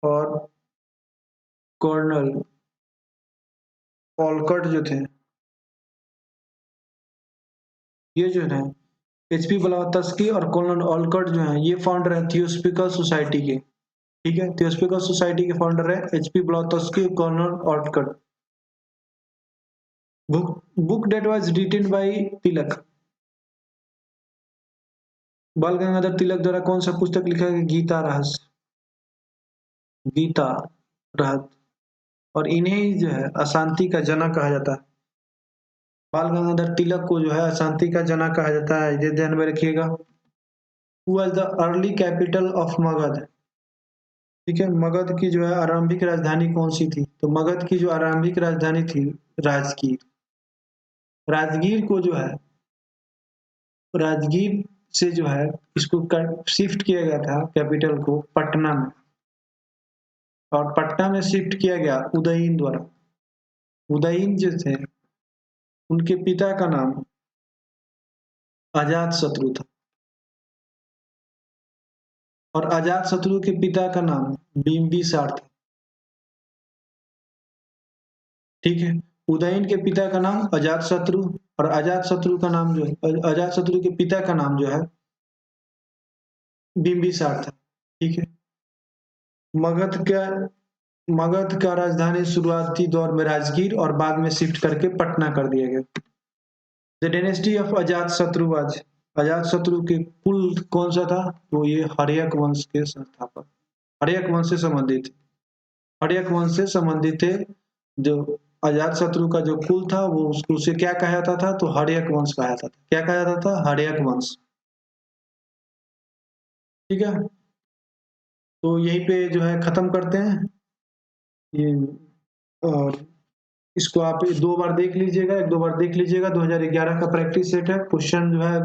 और कर्नल ओलकट जो थे, ये जो है एचपी ब्लावत्स्की और कर्नल ओलकट जो है ये फाउंडर है थियोसॉफिकल सोसाइटी के, ठीक है। थियोसॉफिकल सोसाइटी के फाउंडर है एचपी ब्लावत्स्की और colonel Olcott. Book that was written by Tilak, Bal Gangadhar तिलक द्वारा कौन सा पुस्तक लिखा गया? गीता रहस्य, गीता रहस्य। और इन्हें ही जो है अशांति का जनक कहा जाता है। बाल गंगाधर तिलक को जो है अशांति का जनक कहा जाता है, ये ध्यान में रखिएगा। Who was the early capital of Magadh? ठीक है, मगध की जो है आरंभिक राजधानी कौन सी थी? तो मगध की जो आरंभिक राजधानी थी राजगीर। राजगीर को जो है राजगीर से जो है इसको शिफ्ट किया गया था कैपिटल को पटना में, और पटना में शिफ्ट किया गया उदयन द्वारा। उदयन जो थे उनके पिता का नाम अजात शत्रु था, और अजात शत्रु के पिता का नाम बिंबिसार था, ठीक है। उदयन के पिता का नाम अजात शत्रु, और अजात शत्रु का नाम जो है अजात शत्रु के पिता का नाम जो है बिंबिसार था, ठीक है। मगध का मगध का राजधानी शुरुआती दौर में राजगीर और बाद में शिफ्ट करके पटना कर दिया गया। द डायनेस्टी ऑफ अजात शत्रुवाज, अजात शत्रु के कुल कौन सा था? तो ये हर्यक वंश के संस्थापक, हर्यक वंश से संबंधित, हर्यक वंश से संबंधित थे जो अजातशत्रु का जो कुल था वो उसे क्या कहा जाता था, तो हर्यक वंश कहा जाता था। क्या कहा जाता था? हर्यक वंश। ठीक है, तो यहीं पे जो है खत्म करते हैं ये, और इसको आप 2 बार देख लीजिएगा, 1-2 बार देख लीजिएगा। 2011 का प्रैक्टिस सेट है। क्वेश्चन जो है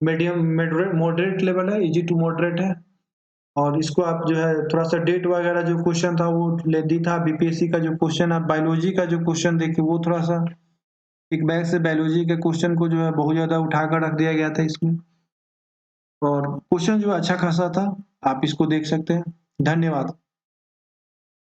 मीडियम मॉडरेट लेवल है, इजी टू मॉडरेट है। और इसको आप जो है थोड़ा सा डेट वगैरह जो क्वेश्चन था वो लेंदी था। बीपीएससी का जो क्वेश्चन, आप बायोलॉजी का जो क्वेश्चन देखिए वो थोड़ा सा एक बैग से बायोलॉजी के क्वेश्चन को जो है बहुत ज्यादा उठाकर रख दिया गया था इसमें, और क्वेश्चन जो अच्छा खासा था, आप इसको देख सकते हैं। धन्यवाद।